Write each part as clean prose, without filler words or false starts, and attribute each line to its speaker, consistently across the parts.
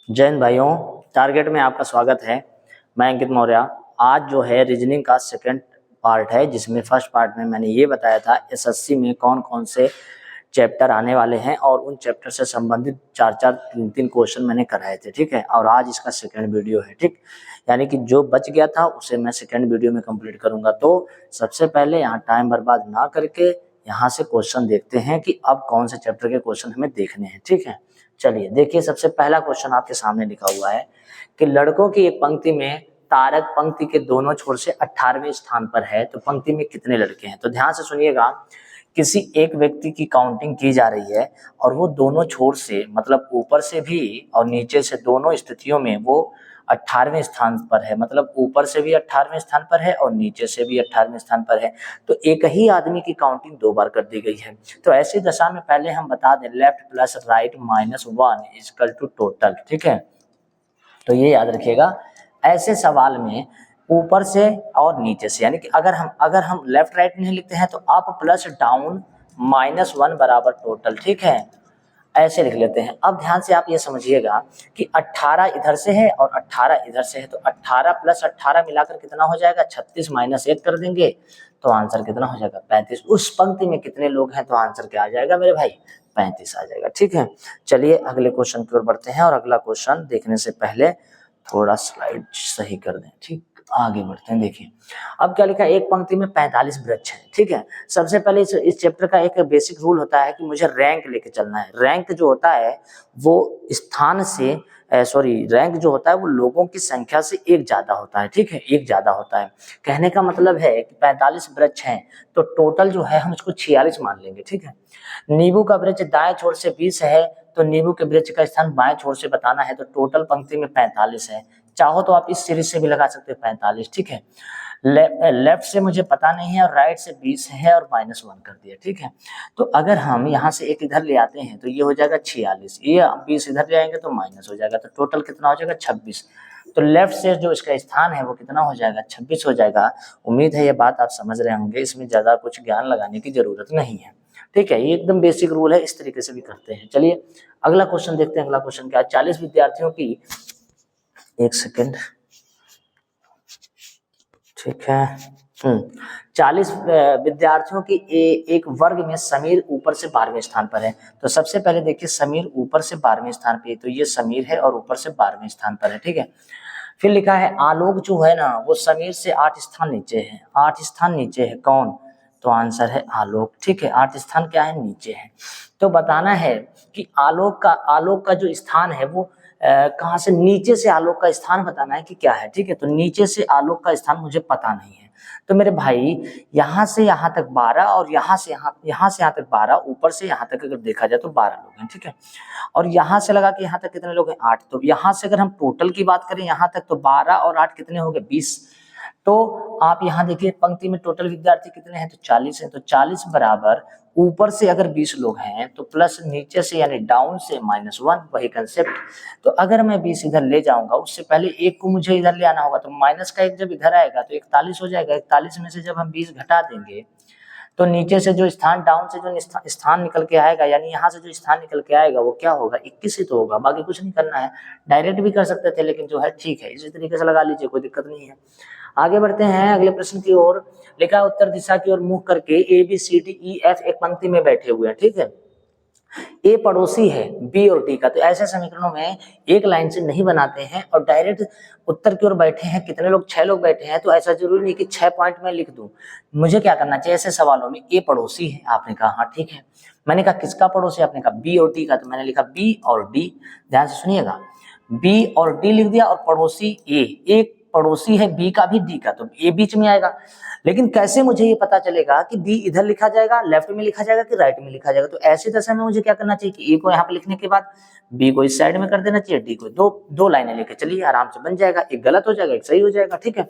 Speaker 1: जय हिंद भाइयों, टारगेट में आपका स्वागत है। मैं अंकित मौर्य। आज जो है रीजनिंग का सेकंड पार्ट है, जिसमें फर्स्ट पार्ट में मैंने ये बताया था एसएससी में कौन कौन से चैप्टर आने वाले हैं और उन चैप्टर से संबंधित चार तीन क्वेश्चन मैंने कराए थे। ठीक है, और आज इसका सेकंड वीडियो है। ठीक, यानी कि जो बच गया था उसे मैं सेकंड वीडियो में कंप्लीट करूंगा। तो सबसे पहले यहाँ टाइम बर्बाद ना करके यहाँ से क्वेश्चन देखते हैं कि अब कौन से चैप्टर के क्वेश्चन हमें देखने हैं। ठीक है, चलिए देखिए, सबसे पहला क्वेश्चन आपके सामने लिखा हुआ है कि लड़कों की एक पंक्ति में तारक पंक्ति के दोनों छोर से 18वें स्थान पर है, तो पंक्ति में कितने लड़के हैं। तो ध्यान से सुनिएगा, किसी एक व्यक्ति की काउंटिंग की जा रही है और वो दोनों छोर से, मतलब ऊपर से भी और नीचे से, दोनों स्थितियों में वो 18वें स्थान पर है। मतलब ऊपर से भी 18वें स्थान पर है और नीचे से भी 18वें स्थान पर है। तो एक ही आदमी की काउंटिंग दो बार कर दी गई है। तो ऐसी दशा में पहले हम बता दें, left plus right minus 1 equal to total. ठीक है, तो ये याद रखिएगा। ऐसे सवाल में ऊपर से और नीचे से, यानी कि अगर हम लेफ्ट राइट नहीं लिखते हैं तो अप प्लस डाउन -1 बराबर टोटल। ठीक है, ऐसे लिख लेते हैं। अब ध्यान से आप ये समझिएगा कि 18 इधर से है और 18 इधर से है, तो 18 प्लस 18 मिलाकर कितना हो जाएगा, 36 माइनस 1 कर देंगे तो आंसर कितना हो जाएगा, 35। उस पंक्ति में कितने लोग हैं, तो आंसर क्या आ जाएगा मेरे भाई, 35 आ जाएगा। ठीक है, चलिए अगले क्वेश्चन की ओर बढ़ते हैं, और अगला क्वेश्चन देखने से पहले थोड़ा स्लाइड सही कर दें। ठीक, आगे बढ़ते हैं। देखिए अब क्या लिखा है, एक पंक्ति में 45 वृक्ष है। ठीक है, सबसे पहले इस चैप्टर का एक बेसिक रूल होता है कि मुझे रैंक लेके चलना है। रैंक जो होता है वो स्थान से रैंक जो होता है वो लोगों की संख्या से एक ज्यादा होता है। ठीक है, एक ज्यादा होता है। कहने का मतलब है कि 45 वृक्ष हैं तो टोटल जो है हम इसको 46 मान लेंगे। ठीक है, नींबू का वृक्ष दाएं छोर से 20 है, तो नींबू के वृक्ष का स्थान बाएं छोर से बताना है, तो टोटल पंक्ति में 45 है। चाहो तो आप इस सीरीज से भी लगा सकते हैं 45। ठीक है, लेफ्ट से मुझे पता नहीं है और राइट से 20 है और -1 कर दिया। ठीक है, तो अगर हम यहाँ से एक इधर ले आते हैं तो ये हो जाएगा 46, ये 20 इधर ले आएंगे तो माइनस हो जाएगा, तो टोटल कितना हो जाएगा, 26। तो लेफ्ट से जो इसका स्थान है वो कितना हो जाएगा, 26 हो जाएगा। उम्मीद है ये बात आप समझ रहे होंगे, इसमें ज्यादा कुछ ज्ञान लगाने की जरूरत नहीं है। ठीक है, ये एकदम बेसिक रूल है, इस तरीके से भी करते हैं। चलिए अगला क्वेश्चन देखते हैं। अगला क्वेश्चन क्या है, 40 विद्यार्थियों की, एक सेकेंड, ठीक है, 40 विद्यार्थियों की एक वर्ग में समीर ऊपर से 12वें स्थान पर है। तो सबसे पहले देखिए, समीर ऊपर से 12वें स्थान पे है, तो ये समीर है और ऊपर से 12वें स्थान पर है। ठीक है, फिर लिखा है आलोक जो है ना वो समीर से 8 स्थान नीचे है। 8 स्थान नीचे है कौन, तो आंसर है आलोक। ठीक है, 8 स्थान क्या है, नीचे है। तो बताना है कि आलोक का जो स्थान है वो कहाँ से, नीचे से आलोक का स्थान बताना है कि क्या है। ठीक है, तो नीचे से आलोक का स्थान मुझे पता नहीं है, तो मेरे भाई यहाँ से यहाँ तक 12 और यहाँ से यहाँ तक 12, ऊपर से यहाँ तक अगर देखा जाए तो 12 लोग हैं। ठीक है, और यहाँ से लगा के यहाँ तक कितने लोग हैं, 8। तो यहाँ से अगर हम टोटल की बात करें यहाँ तक, तो 12 और 8 कितने हो गए, 20। तो आप यहाँ देखिए पंक्ति में टोटल विद्यार्थी कितने हैं, तो 40 हैं। तो 40 बराबर ऊपर से अगर 20 लोग हैं तो प्लस नीचे से यानी डाउन से -1, वही कंसेप्ट। तो अगर मैं 20 इधर ले जाऊंगा, उससे पहले एक को मुझे इधर ले आना होगा, तो माइनस का एक जब इधर आएगा तो 41 हो जाएगा। 41 में से जब हम 20 घटा देंगे तो नीचे से जो स्थान, डाउन से जो स्थान निकल के आएगा, यानी यहाँ से जो स्थान निकल के आएगा वो क्या होगा, 21 ही तो होगा। बाकी कुछ नहीं करना है, डायरेक्ट भी कर सकते थे लेकिन जो है ठीक है, इसी तरीके से लगा लीजिए, कोई दिक्कत नहीं है। आगे बढ़ते हैं अगले प्रश्न की ओर। लिखा है उत्तर दिशा की ओर मुख करके ABCDEF एक पंक्ति में बैठे हुए हैं। ठीक है, ए पड़ोसी है बी और डी का, तो ऐसे समीकरणों में एक लाइन से नहीं बनाते हैं और डायरेक्ट उत्तर की ओर बैठे हैं। कितने लोग, 6 लोग बैठे हैं, तो ऐसा जरूरी नहीं कि 6 पॉइंट में लिख दूं। मुझे क्या करना चाहिए ऐसे सवालों में, ए पड़ोसी है, आपने कहा हाँ ठीक है। मैंने कहा किसका पड़ोसी, आपने कहा बी और डी का, तो मैंने लिखा बी और डी। ध्यान से सुनिएगा, बी और डी लिख दिया और पड़ोसी ए, एक पड़ोसी है बी का भी डी का, तो ए बीच में आएगा। लेकिन कैसे मुझे ये पता चलेगा कि बी इधर लिखा जाएगा, लेफ्ट में लिखा जाएगा कि राइट में लिखा जाएगा। तो ऐसी दशा में मुझे क्या करना चाहिए कि ए को यहाँ पे लिखने के बाद बी को इस साइड में कर देना चाहिए, डी को दो लाइनें लेके चलिए, आराम से बन जाएगा। एक गलत हो जाएगा, एक सही हो जाएगा। ठीक है,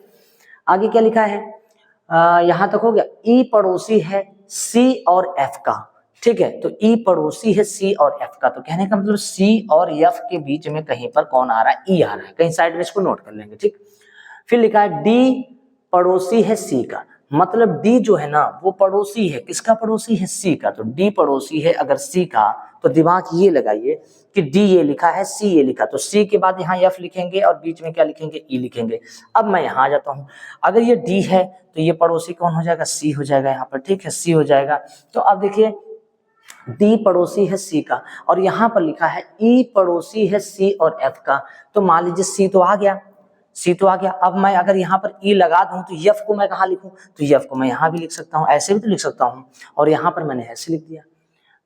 Speaker 1: आगे क्या लिखा है, यहाँ तक हो गया। ई पड़ोसी है सी और एफ का। ठीक है, तो ई पड़ोसी है सी और एफ का, तो कहने का मतलब सी और एफ के बीच में कहीं पर कौन आ रहा है, ई आ रहा है। कहीं साइड में इसको नोट कर लेंगे। ठीक, फिर लिखा है डी पड़ोसी है सी का, मतलब डी जो है ना वो पड़ोसी है, किसका पड़ोसी है? सी का। तो डी पड़ोसी है अगर सी का, तो दिमाग ये लगाइए कि डी ये लिखा है, सी ये लिखा, तो सी के बाद यहाँ एफ लिखेंगे और बीच में क्या लिखेंगे? ई लिखेंगे। अब मैं यहाँ आ जाता हूँ, अगर ये डी है तो ये पड़ोसी कौन हो जाएगा? सी हो जाएगा यहाँ पर, ठीक है, सी हो जाएगा। तो अब देखिए डी पड़ोसी है सी का और यहाँ पर लिखा है ई पड़ोसी है सी और एफ का। तो मान लीजिए सी तो आ गया, सी तो आ गया। अब मैं अगर यहाँ पर ई लगा दूं तो एफ को मैं कहाँ लिखूं? तो एफ को मैं यहाँ भी लिख सकता हूँ, ऐसे भी तो लिख सकता हूँ, और यहाँ पर मैंने ऐसे लिख दिया।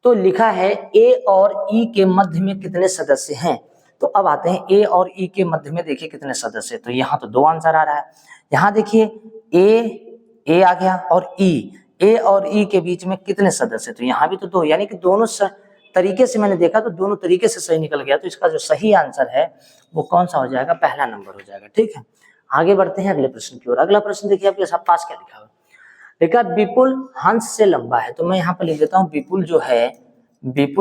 Speaker 1: तो लिखा है ए और ई के मध्य में कितने सदस्य हैं। तो अब आते हैं ए और ई के मध्य में, देखिए कितने सदस्य। तो यहाँ तो 2 आंसर आ रहा है। यहाँ देखिए ए आ गया और ई, ए और ई के बीच में कितने सदस्य? तो यहाँ भी तो 2, यानी कि दोनों तरीके से मैंने देखा तो दोनों तरीके से सही निकल गया। तो इसका जो सही आंसर है वो कौन सा हो जाएगा? पहला नंबर हो जाएगा, ठीक है। आगे बढ़ते हैं अगले प्रश्न की ओर। अगला प्रश्न देखिए आपके सब पास क्या लिखा हुआ, देखा विपुल हंस से लंबा है। तो मैं यहाँ पर लिख देता हूँ विपुल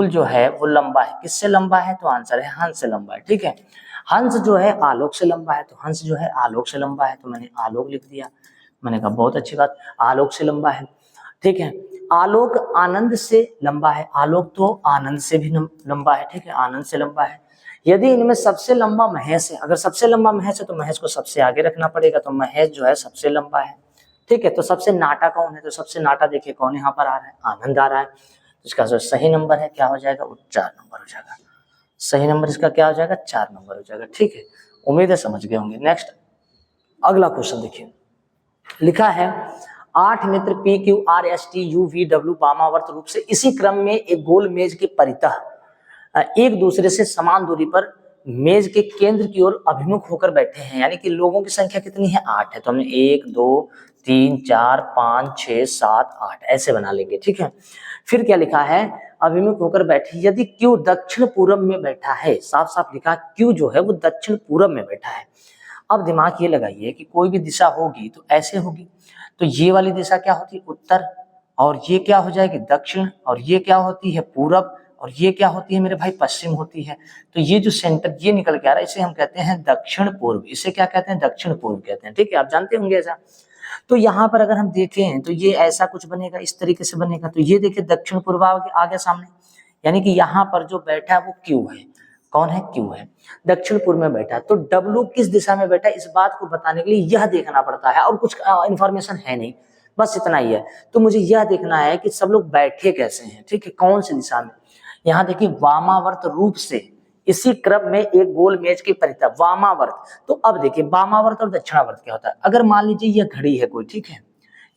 Speaker 1: जो है वो लंबा है। किससे लंबा है? तो आंसर है हंस से लंबा है, ठीक है। हंस जो है आलोक से लंबा है, तो हंस जो है आलोक से लंबा है, तो मैंने आलोक लिख दिया। मैंने कहा बहुत अच्छी बात, आलोक से लंबा है, ठीक है। आलोक आनंद से लंबा है, आलोक तो आनंद से भी लंबा है, ठीक है, आनंद से लंबा है। यदि इनमें सबसे लंबा महेश है, अगर सबसे लंबा महेश है तो महेश को सबसे आगे रखना पड़ेगा, तो महेश जो है सबसे लंबा है, ठीक है। तो सबसे नाटा कौन है? तो सबसे नाटा देखिए कौन यहाँ पर आ रहा है? आनंद आ रहा है। तो इसका जो सही नंबर है क्या हो जाएगा? वो 4 नंबर हो जाएगा। सही नंबर इसका क्या हो जाएगा? 4 नंबर हो जाएगा, ठीक है। उम्मीद है समझ गए होंगे। नेक्स्ट अगला क्वेश्चन देखिए, लिखा है 8 मित्र P Q R S T U V W वामावर्त रूप से इसी क्रम में एक गोल मेज के परितः एक दूसरे से समान दूरी पर मेज के केंद्र की ओर अभिमुख होकर बैठे हैं। यानी कि लोगों की संख्या कितनी है? 8 है। तो हमने 1 2 3 4 5 6 7 8 ऐसे बना लेंगे, ठीक है। फिर क्या लिखा है? अभिमुख होकर बैठे। यदि क्यू दक्षिण पूर्व में बैठा है, साफ साफ लिखा क्यू जो है वो दक्षिण पूर्व में बैठा है। अब दिमाग ये लगाइए कि कोई भी दिशा होगी तो ऐसे होगी, तो ये वाली दिशा क्या होती है? उत्तर, और ये क्या हो जाएगी? दक्षिण, और ये क्या होती है? पूरब, और ये क्या होती है मेरे भाई? पश्चिम होती है। तो ये जो सेंटर ये निकल के आ रहा है इसे हम कहते हैं दक्षिण पूर्व। इसे क्या कहते हैं? दक्षिण पूर्व कहते हैं, ठीक है, आप जानते होंगे ऐसा। तो यहाँ पर अगर हम देखें तो ये ऐसा कुछ बनेगा, इस तरीके से बनेगा। तो ये देखिए दक्षिण पूर्व आ गया सामने, यानी कि यहाँ पर जो बैठा है वो क्यू है। कौन है? क्यू है, दक्षिण पूर्व में बैठा। तो डब्ल्यू किस दिशा में बैठा है इस बात को बताने के लिए यह देखना पड़ता है, और कुछ इंफॉर्मेशन है नहीं, बस इतना ही है। तो मुझे यह देखना है कि सब लोग बैठे कैसे हैं, ठीक है, कौन सी दिशा में। यहाँ देखिए वामावर्त रूप से इसी क्रम में एक गोल मेज के परितः वामावर्त। तो अब देखिए वामावर्त और दक्षिणावर्त क्या होता है। अगर मान लीजिए यह घड़ी है कोई, ठीक है,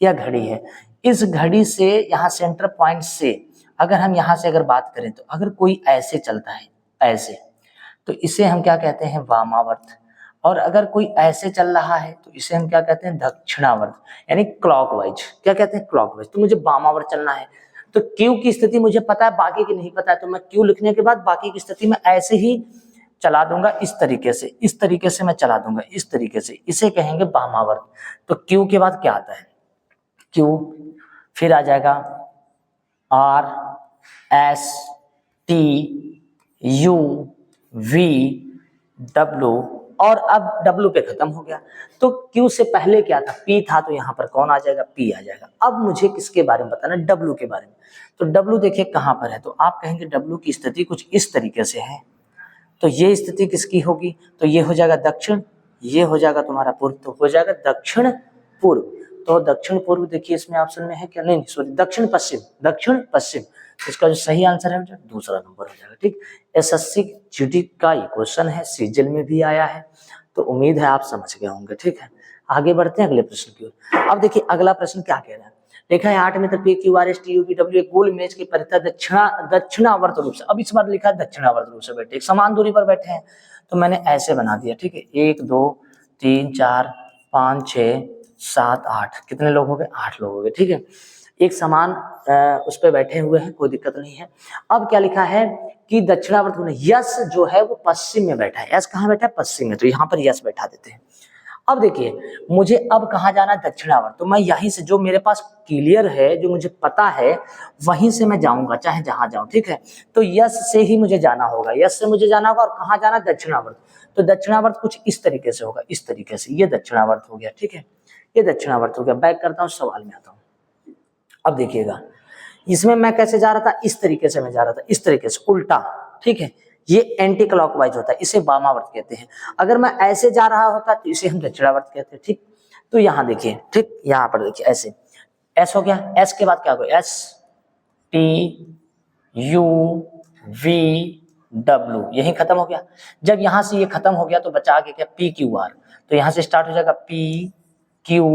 Speaker 1: यह घड़ी है, इस घड़ी से यहाँ सेंटर पॉइंट से अगर हम यहाँ से अगर बात करें तो अगर कोई ऐसे चलता है, ऐसे, तो इसे हम क्या कहते हैं? वामावर्त। और अगर कोई ऐसे चल रहा है तो इसे हम क्या कहते हैं? दक्षिणावर्त, यानी क्लॉकवाइज। क्या कहते हैं? क्लॉकवाइज। तो मुझे वामावर्त चलना है, तो क्यू की स्थिति मुझे पता है, बाकी की नहीं पता है, तो मैं क्यू लिखने के बाद बाकी की स्थिति में ऐसे ही चला दूंगा, इस तरीके से मैं चला दूंगा, इस तरीके से, इसे कहेंगे वामावर्त। तो क्यू के बाद क्या आता है? क्यू, फिर आ जाएगा are S T U V W, और अब डब्ल्यू पे खत्म हो गया। तो क्यू से पहले क्या था? पी था, तो यहाँ पर कौन आ जाएगा? पी आ जाएगा। अब मुझे किसके बारे में बताना? डब्ल्यू के बारे में। तो डब्ल्यू देखिए कहाँ पर है, तो आप कहेंगे डब्ल्यू की स्थिति कुछ इस तरीके से है। तो ये स्थिति किसकी होगी? तो ये हो जाएगा दक्षिण, ये हो जाएगा तुम्हारा पूर्व, तो हो जाएगा दक्षिण पूर्व। तो दक्षिण पूर्व देखिए इसमें ऑप्शन में है क्या? नहीं सॉरी, दक्षिण पश्चिम, दक्षिण पश्चिम। इसका जो सही आंसर है दूसरा नंबर हो जाएगा, ठीक। एसएससी जीडी का ये क्वेश्चन है, सीजीएल में भी आया है, तो उम्मीद है आप समझ गए होंगे, ठीक है। आगे बढ़ते हैं अगले प्रश्न की ओर। अब देखिए अगला प्रश्न क्या कह रहा है, देखा है 8 मित्र P Q R S T U V W एक गोल मेज के परितः दक्षिणावर्त रूप से। अब इस बार लिखा है दक्षिणावर्त रूप से बैठे, एक समान दूरी पर बैठे हैं, तो मैंने ऐसे बना दिया, ठीक है। 1 2 3 4 5 6 7 8, कितने लोग हो गए? 8 लोग हो गए, ठीक है। एक समान उस पर बैठे हुए हैं, कोई दिक्कत नहीं है। अब क्या लिखा है कि दक्षिणावर्त में यस जो है वो पश्चिम में बैठा है। यस कहाँ बैठा है? पश्चिम में, तो यहाँ पर यस बैठा देते हैं। अब देखिए मुझे अब कहाँ जाना है? दक्षिणावर्त। तो मैं यहीं से, जो मेरे पास क्लियर है, जो मुझे पता है, वहीं से मैं जाऊंगा, चाहे जहां जाऊं, ठीक है। तो यस से ही मुझे जाना होगा, यस से मुझे जाना होगा, और कहाँ जाना? दक्षिणावर्त। तो दक्षिणावर्त कुछ इस तरीके से होगा, इस तरीके से, ये दक्षिणावर्त हो गया, ठीक है। ये दक्षिणावर्त हो गया। बैक करता हूँ, सवाल में आता हूँ। अब देखिएगा, इसमें मैं कैसे जा रहा था, इस तरीके से मैं जा रहा था, इस तरीके से उल्टा, ठीक है, ये एंटी क्लॉकवाइज होता है, इसे वामावर्त कहते हैं। अगर मैं ऐसे जा रहा होता तो इसे हम दक्षिणावर्त कहते हैं, ठीक। तो यहाँ देखिए, ठीक, यहाँ पर देखिए ऐसे, एस हो गया, एस के बाद क्या होगा, S T U V W, यही खत्म हो गया। जब यहां से ये खत्म हो गया तो बचा आगे क्या, पी क्यू आर, तो यहां से स्टार्ट हो जाएगा पी क्यू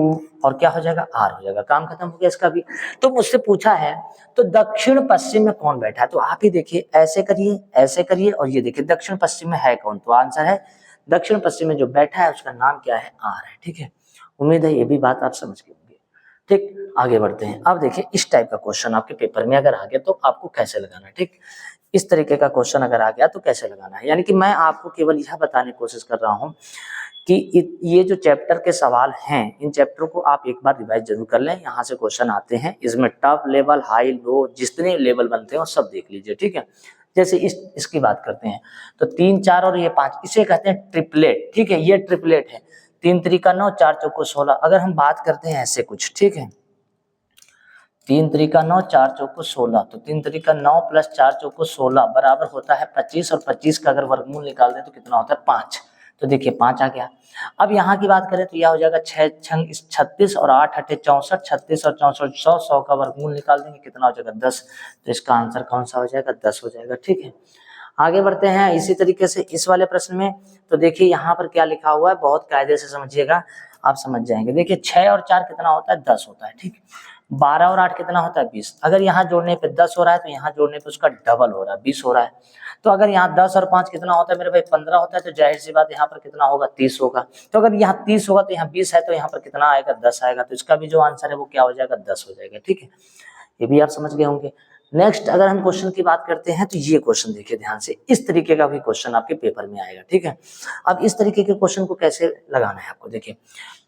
Speaker 1: और क्या हो जाएगा, आर हो जाएगा, काम खत्म हो गया इसका भी। तो मुझसे पूछा है तो दक्षिण पश्चिम में कौन बैठा है, तो आप ही देखिए, ऐसे करिए और ये देखिए दक्षिण पश्चिम में है कौन, तो आंसर है दक्षिण पश्चिम में जो बैठा है उसका नाम क्या है, आर है, ठीक है। उम्मीद है ये भी बात आप समझ गए होंगे, ठीक। आगे बढ़ते हैं। अब देखिए इस टाइप का क्वेश्चन आपके पेपर में अगर आ गया तो आपको कैसे लगाना है, ठीक। इस तरीके का क्वेश्चन अगर आ गया तो कैसे लगाना है, यानी कि मैं आपको केवल यह बताने की कोशिश कर रहा हूं कि ये जो चैप्टर के सवाल हैं, इन चैप्टर को आप एक बार रिवाइज जरूर कर लें। यहाँ से क्वेश्चन आते हैं, इसमें टफ लेवल, हाई, लो, जितने लेवल बनते हैं वो सब देख लीजिए, ठीक है। जैसे इसकी बात करते हैं तो 3, 4 और ये 5, इसे कहते हैं ट्रिपलेट, ठीक है, ये ट्रिपलेट है। 3 त्रिका 9, 4 चौको 16। अगर हम बात करते हैं ऐसे कुछ, ठीक है, 3 त्रिका 9, 4 चौको 16, तो 3 त्रिका 9 प्लस 4 चौको 16 बराबर होता है 25, और 25 का अगर वर्गमूल निकाल दें तो कितना होता है, 5। तो देखिए 5 आ गया। अब यहाँ की बात करें तो यह हो जाएगा 6 छंग 36 और 8 अठे 64, 36 और 64 100, 100 का वर्गमूल निकाल देंगे कितना हो जाएगा, 10। तो इसका आंसर कौन सा हो जाएगा, 10 हो जाएगा, ठीक है। आगे बढ़ते हैं इसी तरीके से इस वाले प्रश्न में। तो देखिए यहाँ पर क्या लिखा हुआ है, बहुत कायदे से समझिएगा, आप समझ जाएंगे। देखिए 6 और 4 कितना होता है, 10 होता है, ठीक। 12 और 8 कितना होता है, 20। अगर यहाँ जोड़ने पे 10 हो रहा है तो यहाँ जोड़ने पे उसका डबल हो रहा है, 20 हो रहा है। तो अगर यहाँ 10 और 5 कितना होता है मेरे भाई, 15 होता है, तो जाहिर सी बात यहाँ पर कितना होगा, 30 होगा। तो अगर यहाँ 30 होगा तो यहाँ 20 है, तो यहाँ पर कितना आएगा, 10 आएगा। तो इसका भी जो आंसर है वो क्या हो जाएगा, 10 हो जाएगा, ठीक है। ये भी आप समझ गए होंगे। नेक्स्ट अगर हम क्वेश्चन की बात करते हैं तो ये क्वेश्चन देखिए ध्यान से, इस तरीके का भी क्वेश्चन आपके पेपर में आएगा, ठीक है। अब इस तरीके के क्वेश्चन को कैसे लगाना है आपको, देखिए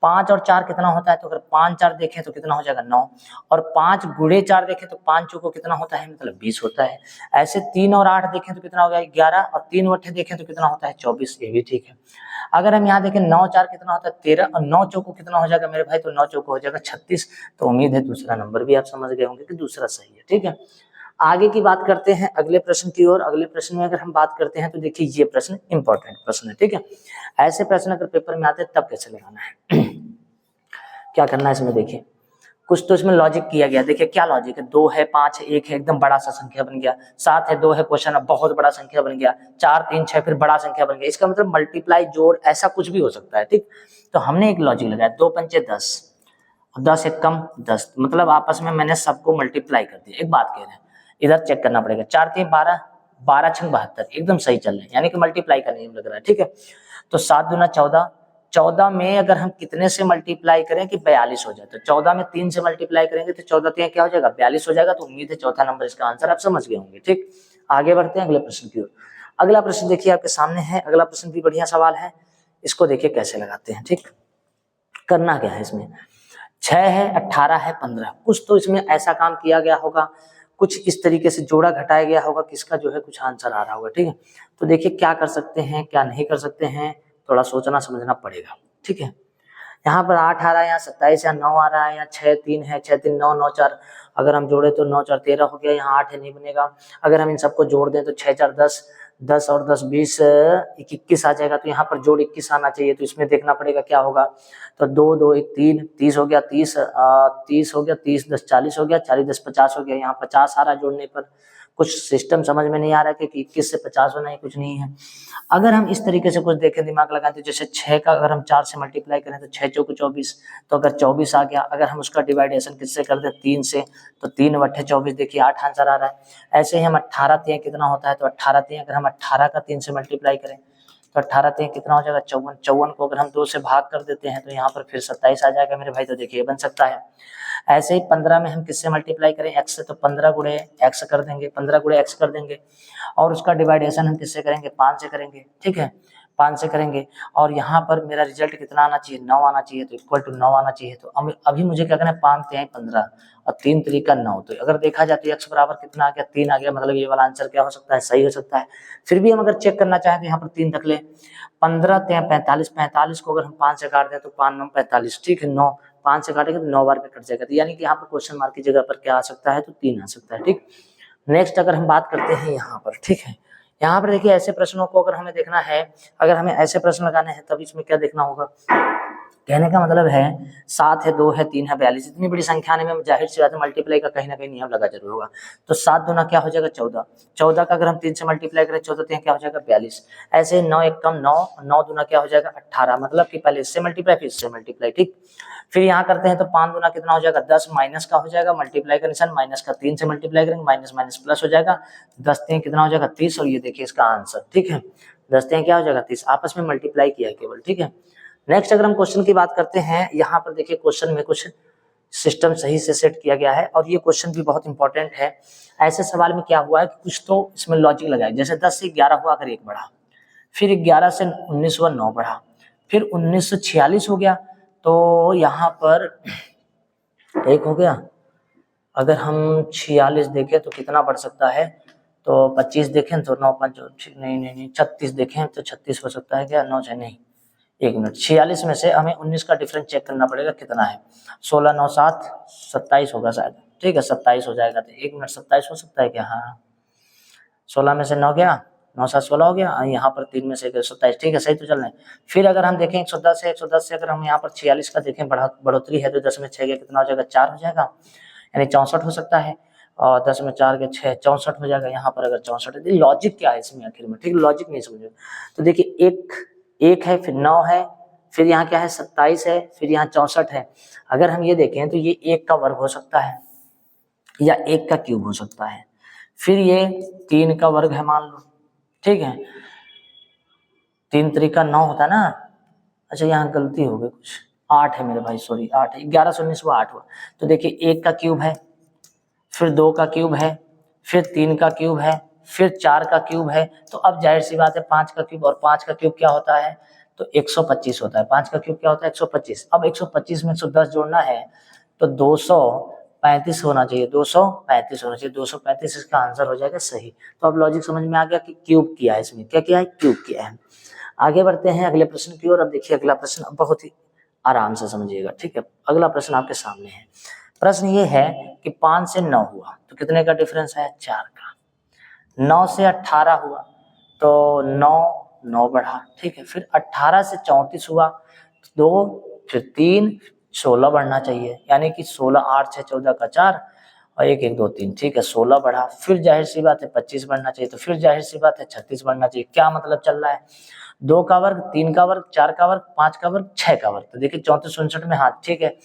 Speaker 1: 5 और 4 कितना होता है, तो अगर 5 4 देखें तो कितना हो जाएगा, 9। और 5 गुणे 4 देखें तो 5 चौको कितना होता है, मतलब 20 होता है। ऐसे 3 और 8 देखें तो कितना हो गया, 11, और 3 वट्ठे देखें तो कितना होता है, 24। ये भी ठीक है। अगर हम यहाँ देखें 9 4 कितना होता है, 13, और 9 चौको कितना हो जाएगा मेरे भाई, तो 9 चौको हो जाएगा 36। तो उम्मीद है दूसरा नंबर भी आप समझ गए होंगे कि दूसरा सही है, ठीक है। आगे की बात करते हैं अगले प्रश्न की ओर। अगले प्रश्न में अगर हम बात करते हैं तो देखिए ये प्रश्न इंपॉर्टेंट प्रश्न है, ठीक है। ऐसे प्रश्न अगर पेपर में आते हैं तब कैसे लगाना है क्या करना है इसमें, देखिए कुछ तो इसमें लॉजिक किया गया। देखिए क्या लॉजिक है, 2 है, 5 है, 1 है, एकदम बड़ा सा संख्या बन गया। 7 है, 2 है, क्वेश्चन अब बहुत बड़ा संख्या बन गया। 4 3 6 फिर बड़ा संख्या बन गया। इसका मतलब मल्टीप्लाई, जोड़, ऐसा कुछ भी हो सकता है, ठीक। तो हमने एक लॉजिक लगाया, 2 पंचे 10, 10 एक कम 10, मतलब आपस में मैंने सबको मल्टीप्लाई कर दिया। एक बात कह रहे हैं, इधर चेक करना पड़ेगा, 4 3 12, 12 6 72, एकदम सही चल रहे हैं, यानी कि मल्टीप्लाई का नियम लग रहा है, ठीक है। तो 7 दूना 14, 14 में अगर हम कितने से मल्टीप्लाई करें कि 42 हो जाए, तो 14 में 3 से मल्टीप्लाई करेंगे तो 14 3 क्या हो जाएगा, 42 हो जाएगा। तो उम्मीद है चौथा नंबर इसका आंसर आप समझ गए होंगे, ठीक। आगे बढ़ते हैं अगले प्रश्न की ओर। अगला प्रश्न देखिए आपके सामने है। अगला प्रश्न भी बढ़िया सवाल है, इसको देखिए कैसे लगाते हैं, ठीक। करना क्या है इसमें, 6 है, 18 है, 15, कुछ तो इसमें ऐसा काम किया गया होगा, कुछ इस तरीके से जोड़ा घटाया गया होगा, किसका जो है कुछ आंसर आ रहा होगा, ठीक है। तो देखिए क्या कर सकते हैं, क्या नहीं कर सकते हैं, थोड़ा सोचना समझना पड़ेगा, ठीक है। यहाँ पर 8 आ रहा है, यहाँ 27 या 9 आ रहा है, यहाँ 6 3 है, 6 3 9, 9 4, अगर हम जोड़े तो 9 4 13 हो गया, यहाँ 8 है, नहीं बनेगा। अगर हम इन सबको जोड़ दें तो 6 4 10, 10 और 10 20, 21 आ जाएगा। तो यहाँ पर जोड़ 21 आना चाहिए, तो इसमें देखना पड़ेगा क्या होगा। तो 2 2 1 3, 30 हो गया, 30 30 हो गया, 30 10 40 हो गया, 40 10 50 हो गया। यहाँ 50 आ रहा है जोड़ने पर, कुछ सिस्टम समझ में नहीं आ रहा है कि 21 से 50 होना है, कुछ नहीं है। अगर हम इस तरीके से कुछ देखें, दिमाग लगाते हैं, जैसे 6 का अगर हम 4 से मल्टीप्लाई करें तो 6 चौको 24, तो अगर 24 आ गया, अगर हम उसका डिवाइडेशन किससे कर दें, 3 से, तो 3 बट्ठे 24, देखिए 8 आंसर आ रहा है। ऐसे ही हम 18 3 कितना होता है, तो 18 3 अगर हम 18 का 3 से मल्टीप्लाई करें तो 18 3 कितना हो जाएगा, 54, 54 को अगर हम 2 से भाग कर देते हैं तो यहाँ पर फिर 27 आ जाएगा मेरे भाई। तो देखिए बन सकता है। ऐसे ही 15 में हम किससे मल्टीप्लाई करें, x से, तो 15 गुणे x कर देंगे, 15 गुणे x कर देंगे, और उसका डिवाइडेशन हम किससे करेंगे, 5 से करेंगे, ठीक है, 5 से करेंगे। और यहाँ पर मेरा रिजल्ट कितना आना चाहिए, 9 आना चाहिए, तो इक्वल टू 9 आना चाहिए। तो अभी मुझे क्या करना है, 5 3 15 और 3 3 9, तो अगर देखा जाए तो x बराबर कितना आ गया, 3 आ गया। मतलब ये वाला आंसर क्या हो सकता है, सही हो सकता है। फिर भी हम अगर चेक करना चाहें तो यहाँ पर 3 रख ले, 15 3 45, 45 को अगर हम 5 से काट दें तो 5 9 45, ठीक है, 9 5 से काटेंगे तो 9 बार पे कट जाएगा, तो यानी कि यहाँ पर क्वेश्चन मार्क की जगह पर क्या आ सकता है, तो 3 आ सकता है। ठीक, नेक्स्ट अगर हम बात करते हैं यहाँ पर, ठीक है, यहाँ पर देखिए ऐसे प्रश्नों को अगर हमें देखना है, अगर हमें ऐसे प्रश्न लगाने हैं तब इसमें क्या देखना होगा, कहने का मतलब है 7 है, 2 है, 3 है, 42, इतनी बड़ी संख्या आने में जाहिर सी बात है मल्टीप्लाई का कहीं ना कहीं नियम लगा जरूर होगा। तो 7 दूना क्या हो जाएगा 14, 14 का अगर हम 3 से मल्टीप्लाई करें 14 3 क्या हो जाएगा 42, ऐसे 9 एक कम 9, 9 दूना क्या हो जाएगा 18, मतलब कि पहले इससे मल्टीप्लाई फिर इससे मल्टीप्लाई। ठीक, फिर यहाँ करते हैं तो 5 दूना कितना हो जाएगा 10, माइनस का हो जाएगा, मल्टीप्लाई का निशान माइनस का, 3 से मल्टीप्लाई करेंगे माइनस माइनस प्लस हो जाएगा, 10 3 कितना हो जाएगा 30, और ये देखिए इसका आंसर। ठीक है, 10 3 क्या हो जाएगा 30, आपस में मल्टीप्लाई किया है केवल। ठीक है, नेक्स्ट अगर हम क्वेश्चन की बात करते हैं, यहाँ पर देखिए क्वेश्चन में कुछ सिस्टम सही से सेट किया गया है, और ये क्वेश्चन भी बहुत इंपॉर्टेंट है। ऐसे सवाल में क्या हुआ है कि कुछ तो इसमें लॉजिक लगाया, जैसे 10 से 11 हुआ अगर 1 बढ़ा, फिर 11 से 19 हुआ 9 बढ़ा, फिर 19 से 46 हो गया, तो यहाँ पर एक हो गया, अगर हम 46 देखें तो कितना बढ़ सकता है, तो 25 देखें तो 9 5 नहीं 36 देखें तो 36 हो सकता है क्या, 9 6 नहीं, 1 मिनट, 46 में से हमें 19 का डिफरेंस चेक करना पड़ेगा कितना है, 16 9 7 27 होगा शायद। ठीक है, 27 हो जाएगा, तो 1 मिनट 27 हो सकता है क्या, हाँ 16 में से 9 गया, 9 7 16 हो गया, यहाँ पर 3 में से 27। ठीक है, सही तो चल रहे हैं। फिर अगर हम देखें 110 है, 110 से अगर हम यहाँ पर 46 का देखें बढ़ोतरी है, तो 10 में 6 गया कितना हो जाएगा 4 हो जाएगा, यानी 64 हो सकता है, और 10 में 4 के 6 64 हो जाएगा। यहाँ पर अगर 64 है, लॉजिक क्या है इसमें आखिर में, ठीक है, लॉजिक नहीं समझे तो देखिए एक है, फिर 9 है, फिर यहाँ क्या है 27 है, फिर यहाँ 64 है। अगर हम ये देखें तो ये 1 का वर्ग हो सकता है या 1 का क्यूब हो सकता है, फिर ये 3 का वर्ग है मान लो। ठीक है, 3 3 9 होता है ना, अच्छा यहाँ गलती हो गई कुछ, 8 है मेरे भाई, सॉरी 8 है, 11 से 19 हुआ 8 हुआ, तो देखिए 1 का क्यूब है, फिर 2 का क्यूब है, फिर 3 का क्यूब है, फिर 4 का क्यूब है, तो अब जाहिर सी बात है 5 का क्यूब, और 5 का क्यूब क्या होता है, तो 125 होता है। 5 का क्यूब क्या होता है 125, अब 125 में 110 जोड़ना है तो 235 होना चाहिए, 235 होना चाहिए, 235 इसका आंसर हो जाएगा सही। तो अब लॉजिक समझ में आ गया कि क्यूब किया है, इसमें क्या किया है, क्यूब किया है। आगे बढ़ते हैं अगले प्रश्न की ओर। अब देखिए अगला प्रश्न बहुत ही आराम से समझिएगा। ठीक है, अगला प्रश्न आपके सामने है। प्रश्न ये है कि 5 से 9 हुआ तो कितने का डिफरेंस है, 4 का। 9 से 18 हुआ तो 9 बढ़ा, ठीक है, फिर 18 से 34 हुआ 2, फिर 3 16 बढ़ना चाहिए, यानी कि 16 8 6 14 का 4 और 1 1 2 3, ठीक है, 16 बढ़ा, फिर जाहिर सी बात है 25 बढ़ना चाहिए, तो फिर जाहिर सी बात है 36 बढ़ना चाहिए। क्या मतलब चल रहा है, 2 का वर्ग, 3 का वर्ग, 4 का वर्ग, 5 का वर्ग, 6 का वर्ग, तो देखिए 34 59 में हाथ, ठीक है।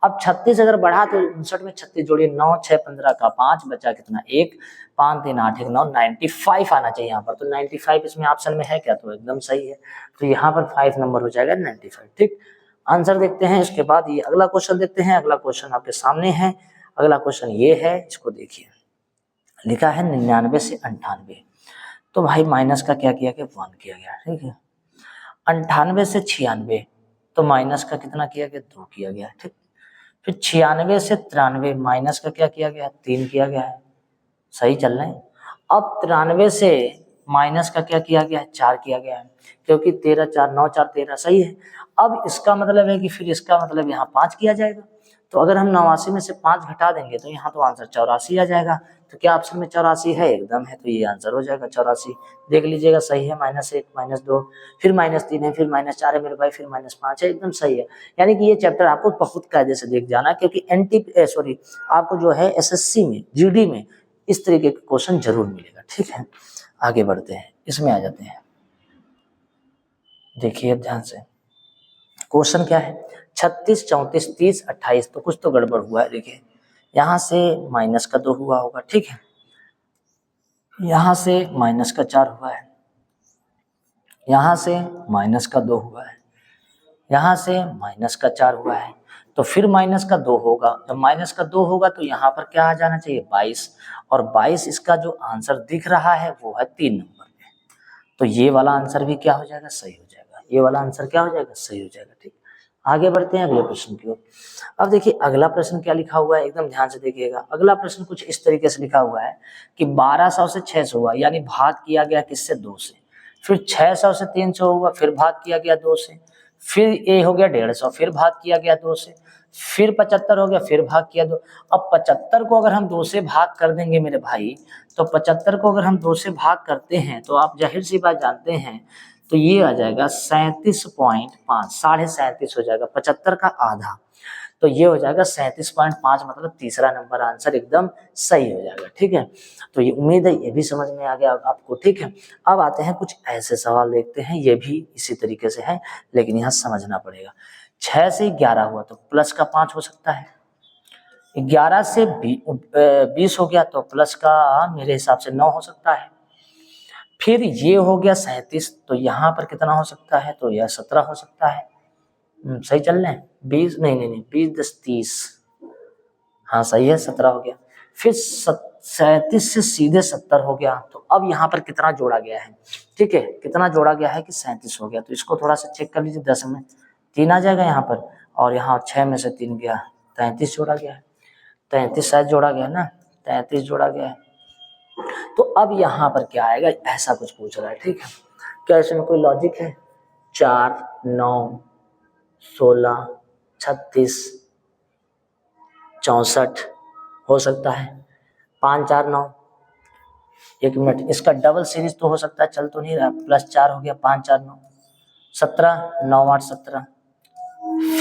Speaker 1: अब 36 अगर बढ़ा तो 59 में 36 जोड़िए, 9 6 15 का 5 बचा कितना 1, 5 3 8 1 9, 95 आना चाहिए यहाँ पर, तो 95 इसमें ऑप्शन में है क्या, तो एकदम सही है, तो यहाँ पर 5 नंबर हो जाएगा 95। ठीक, आंसर देखते हैं। इसके बाद ये अगला क्वेश्चन देखते हैं। अगला क्वेश्चन आपके सामने है। अगला क्वेश्चन ये है, इसको देखिए, लिखा है 99 से 98, तो भाई माइनस का क्या किया गया 1 किया गया, ठीक है। 98 से 96 तो माइनस का कितना किया गया 2 किया गया, ठीक। फिर 96 से 93 माइनस का क्या किया गया 3 किया गया है, सही चल रहे हैं। अब 93 से माइनस का क्या किया गया है 4 किया गया है, क्योंकि 13 4 9 4 13 सही है। अब इसका मतलब है कि फिर इसका मतलब यहाँ 5 किया जाएगा, तो अगर हम 89 में से 5 घटा देंगे तो यहाँ तो आंसर 84 आ जाएगा। तो क्या ऑप्शन में 84 है, एकदम है, तो ये आंसर हो जाएगा 84। देख लीजिएगा सही है, -1 -2 फिर -3 है, फिर -4 है मेरे भाई, फिर -5 है, एकदम सही है। यानी कि ये चैप्टर आपको बहुत कायदे से देख जाना है, क्योंकि आपको जो है एसएससी में जीडी में इस तरीके के क्वेश्चन जरूर मिलेगा। ठीक है, आगे बढ़ते हैं, इसमें आ जाते हैं। देखिए ध्यान से, क्वेश्चन क्या है, 36 34 30 28, तो कुछ तो गड़बड़ हुआ है। देखिए यहाँ से माइनस का 2 हुआ होगा, ठीक है, यहाँ से माइनस का 4 हुआ है, यहाँ से माइनस का 2 हुआ है, यहाँ से माइनस का 4 हुआ है, तो फिर माइनस का 2 होगा। जब माइनस का 2 होगा तो यहाँ पर क्या आ जाना चाहिए 22, और 22 इसका जो आंसर दिख रहा है वो है 3 नंबर में, तो ये वाला आंसर भी क्या हो जाएगा सही हो जाएगा, ये वाला आंसर क्या हो जाएगा सही हो जाएगा। ठीक, आगे बढ़ते हैं अगले प्रश्न की ओर। अब देखिए अगला प्रश्न क्या लिखा हुआ है, एकदम ध्यान से देखिएगा। अगला प्रश्न कुछ इस तरीके से लिखा हुआ है कि 1200 से 600 हुआ, यानी भाग किया गया किससे 2 से, फिर 600 से 300 हुआ, फिर भाग किया गया 2 से, फिर ये हो गया 150, फिर भाग किया गया 2 से, फिर 75 हो गया, फिर भाग किया 2। अब 75 को अगर हम 2 से भाग कर देंगे मेरे भाई, तो 75 को अगर हम 2 से भाग करते हैं तो आप जाहिर सी बात जानते हैं, तो ये आ जाएगा 37.5, 37.5 हो जाएगा, 75 का आधा, तो ये हो जाएगा 37.5, मतलब तीसरा नंबर आंसर एकदम सही हो जाएगा। ठीक है, तो ये उम्मीद है ये भी समझ में आ गया आपको। ठीक है, अब आते हैं कुछ ऐसे सवाल देखते हैं, ये भी इसी तरीके से है, लेकिन यहाँ समझना पड़ेगा। 6 से 11 हुआ तो प्लस का 5 हो सकता है, 11 से 20 हो गया तो प्लस का मेरे हिसाब से 9 हो सकता है, फिर ये हो गया 37, तो यहाँ पर कितना हो सकता है, तो यह 17 हो सकता है। सही चल रहे हैं, 20 नहीं 20 10 30, हाँ सही है, 17 हो गया। फिर 37 से सीधे 70 हो गया, तो अब यहाँ पर कितना जोड़ा गया है, ठीक है, कितना जोड़ा गया है कि 37 हो गया, तो इसको थोड़ा सा चेक कर लीजिए, 10 में 3 आ जाएगा यहाँ पर, और यहाँ 6 में से 3 गया, 33 जोड़ा गया है, 33 शायद जोड़ा गया ना, 33 जोड़ा गया है। तो अब यहाँ पर क्या आएगा, ऐसा कुछ पूछ रहा है। ठीक है, क्या इसमें कोई लॉजिक है? 4 9 16 36 64 हो सकता है, 5 4 9, 1 मिनट, इसका डबल सीरीज तो हो सकता है, चल तो नहीं रहा, +4 हो गया, 5 4 9 17, 9 8 17,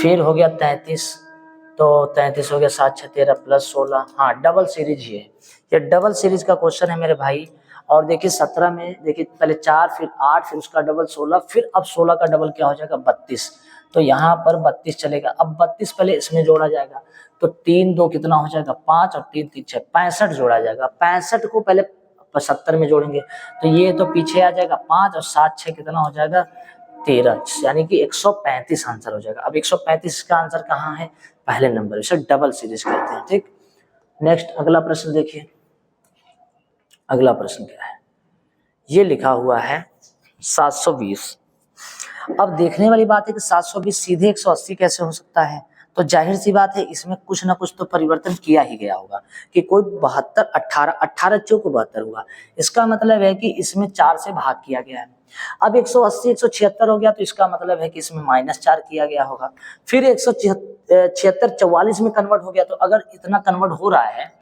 Speaker 1: फिर हो गया 33, तो 33 हो गया, 7 6 13 +16, हाँ डबल सीरीज ही है, ये डबल सीरीज का क्वेश्चन है मेरे भाई। और देखिए 17 में देखिए पहले 4 फिर 8 फिर उसका डबल 16, फिर अब 16 का डबल क्या हो जाएगा 32, तो यहाँ पर 32 चलेगा। अब 32 पहले इसमें जोड़ा जाएगा, तो 3 2 कितना हो जाएगा 5 और 3 3 6 65 जोड़ा जाएगा, 65 को पहले 75 में जोड़ेंगे, तो ये तो पीछे आ जाएगा 5 और 7 6 कितना हो जाएगा 13, यानी कि 135 आंसर हो जाएगा। अब 135 का आंसर कहाँ है, पहले नंबर, इसे डबल सीरीज कहते हैं। ठीक, नेक्स्ट अगला प्रश्न देखिए, अगला प्रश्न क्या है, ये लिखा हुआ है 720। अब देखने वाली बात है कि 720 सीधे 180 कैसे हो सकता है, तो जाहिर सी बात है इसमें कुछ ना कुछ तो परिवर्तन किया ही गया होगा, कि कोई 72 18 चौक 72 हुआ, इसका मतलब है कि इसमें 4 से भाग किया गया है। अब 180 176 हो गया, तो इसका मतलब है कि इसमें -4 किया गया होगा, फिर 176 44 में कन्वर्ट हो गया, तो अगर इतना कन्वर्ट हो रहा है,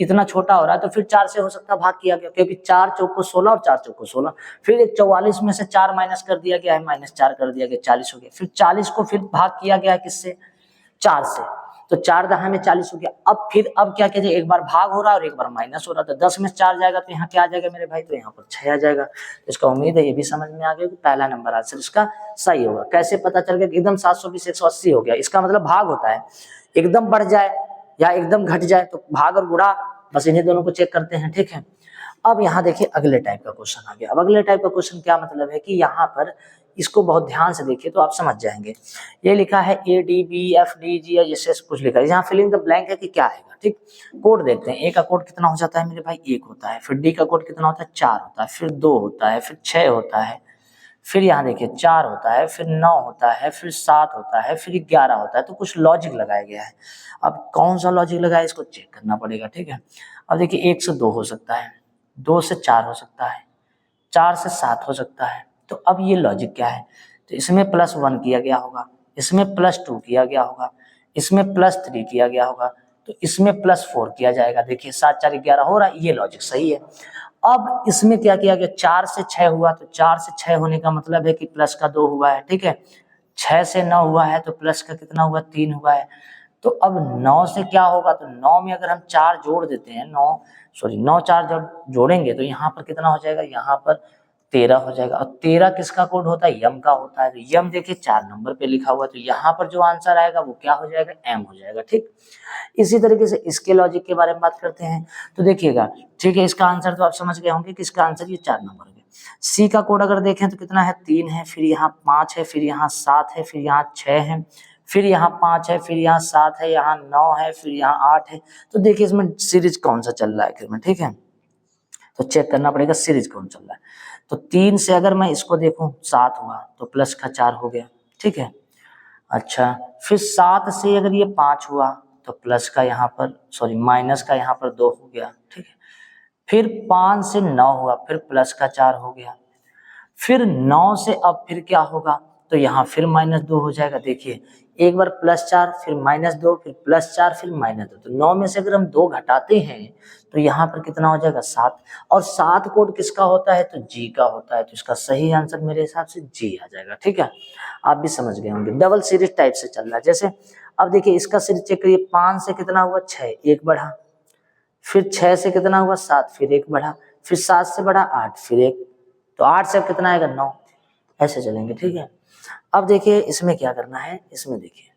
Speaker 1: इतना छोटा हो रहा है, तो फिर 4 से हो सकता है भाग किया गया, क्योंकि 4 चौक को 16 और 4 चौक को 16, फिर एक 44 में से 4 माइनस कर दिया गया है, -4 कर दिया गया, 40 हो गया, फिर 40 को फिर भाग किया गया है किससे, 4 से, तो 4 दहा में 40 हो गया। अब फिर अब क्या कहते हैं, एक बार भाग हो रहा है और एक बार माइनस हो रहा था, 10 में 4 जाएगा तो यहाँ क्या आ जाएगा मेरे भाई, तो यहाँ पर 6 आ जाएगा। तो इसका उम्मीद है ये भी समझ में आ गया कि पहला नंबर आंसर इसका सही होगा। कैसे पता चल गया कि एकदम 720 180 हो गया, इसका मतलब भाग होता है, एकदम बढ़ जाए या एकदम घट जाए, तो भाग और गुणा बस इन्हीं दोनों को चेक करते हैं। ठीक है, अब यहाँ देखिए अगले टाइप का क्वेश्चन आ गया। अब अगले टाइप का क्वेश्चन क्या मतलब है कि यहाँ पर इसको बहुत ध्यान से देखिए तो आप समझ जाएंगे। ये लिखा है ADBFDG या जैसे कुछ लिखा है, यहाँ फिलिंग द ब्लैंक है कि क्या आएगा। ठीक, कोड देखते हैं। ए का कोड कितना हो जाता है मेरे भाई, 1 होता है, फिर डी का कोड कितना होता है 4 होता है, फिर 2 होता है, फिर 6 होता है, फिर यहाँ देखिए 4 होता है, फिर 9 होता है, फिर 7 होता है, फिर 11 होता है। तो कुछ लॉजिक लगाया गया है, अब कौन सा लॉजिक लगाया इसको चेक करना पड़ेगा। ठीक है, अब देखिए 1 से 2 हो सकता है, 2 से 4 हो सकता है, 4 से 7 हो सकता है। तो अब ये लॉजिक क्या है, तो इसमें +1 किया गया होगा, इसमें +2 किया गया होगा, इसमें +3 किया गया होगा, तो इसमें +4 किया जाएगा। देखिए 7 4 11 हो रहा है, ये लॉजिक सही है। अब इसमें क्या किया गया, 4 से 6 हुआ, तो 4 से 6 होने का मतलब है कि प्लस का 2 हुआ है। ठीक है, 6 से 9 हुआ है तो प्लस का कितना हुआ 3 हुआ है। तो अब 9 से क्या होगा, तो 9 में अगर हम 4 जोड़ देते हैं, 9 4 जब जोड़ेंगे तो यहाँ पर कितना हो जाएगा, यहाँ पर 13 हो जाएगा। और 13 किसका कोड होता है, यम का होता है। तो यम देखिए 4 नंबर पे लिखा हुआ है, तो यहाँ पर जो आंसर आएगा वो क्या हो जाएगा, एम हो जाएगा। ठीक, इसी तरीके से इसके लॉजिक के बारे में बात करते हैं। तो देखिएगा, ठीक है, इसका आंसर तो आप समझ गए होंगे कि इसका आंसर ये 4 नंबर है। सी का कोड अगर देखें तो कितना है, 3 है, फिर यहाँ 5 है, फिर यहाँ 7 है, फिर यहाँ 6 है, फिर यहाँ 5 है, फिर यहाँ 7 है, यहाँ 9 है, फिर यहाँ 8 है। तो देखिए इसमें सीरीज कौन सा चल रहा है आखिर में। ठीक है, तो चेक करना पड़ेगा सीरीज कौन चल रहा है। तो 3 से अगर मैं इसको देखूं 7 हुआ, तो प्लस का 4 हो गया। ठीक है, अच्छा, फिर 7 से अगर ये 5 हुआ तो प्लस का यहाँ पर माइनस का यहाँ पर 2 हो गया। ठीक है, फिर 5 से 9 हुआ, फिर प्लस का 4 हो गया। फिर 9 से अब फिर क्या होगा, तो यहाँ फिर -2 हो जाएगा। देखिए एक बार +4 फिर -2 फिर +4 फिर -2, तो 9 में से अगर हम 2 घटाते हैं तो यहाँ पर कितना हो जाएगा 7, और 7 कोड किसका होता है तो जी का होता है, तो इसका सही आंसर मेरे हिसाब से जी आ जाएगा। ठीक है, आप भी समझ गए होंगे। डबल सीरीज टाइप से चल रहा है। जैसे अब देखिए इसका सीरीज चेक करिए, 5 से कितना हुआ 6, 1 बढ़ा, फिर 6 से कितना हुआ 7, फिर 1 बढ़ा, फिर 7 से बढ़ा 8, फिर 1, तो 8 से अब कितना आएगा 9, ऐसे चलेंगे। ठीक है, अब देखिए इसमें क्या करना है, इसमें देखिए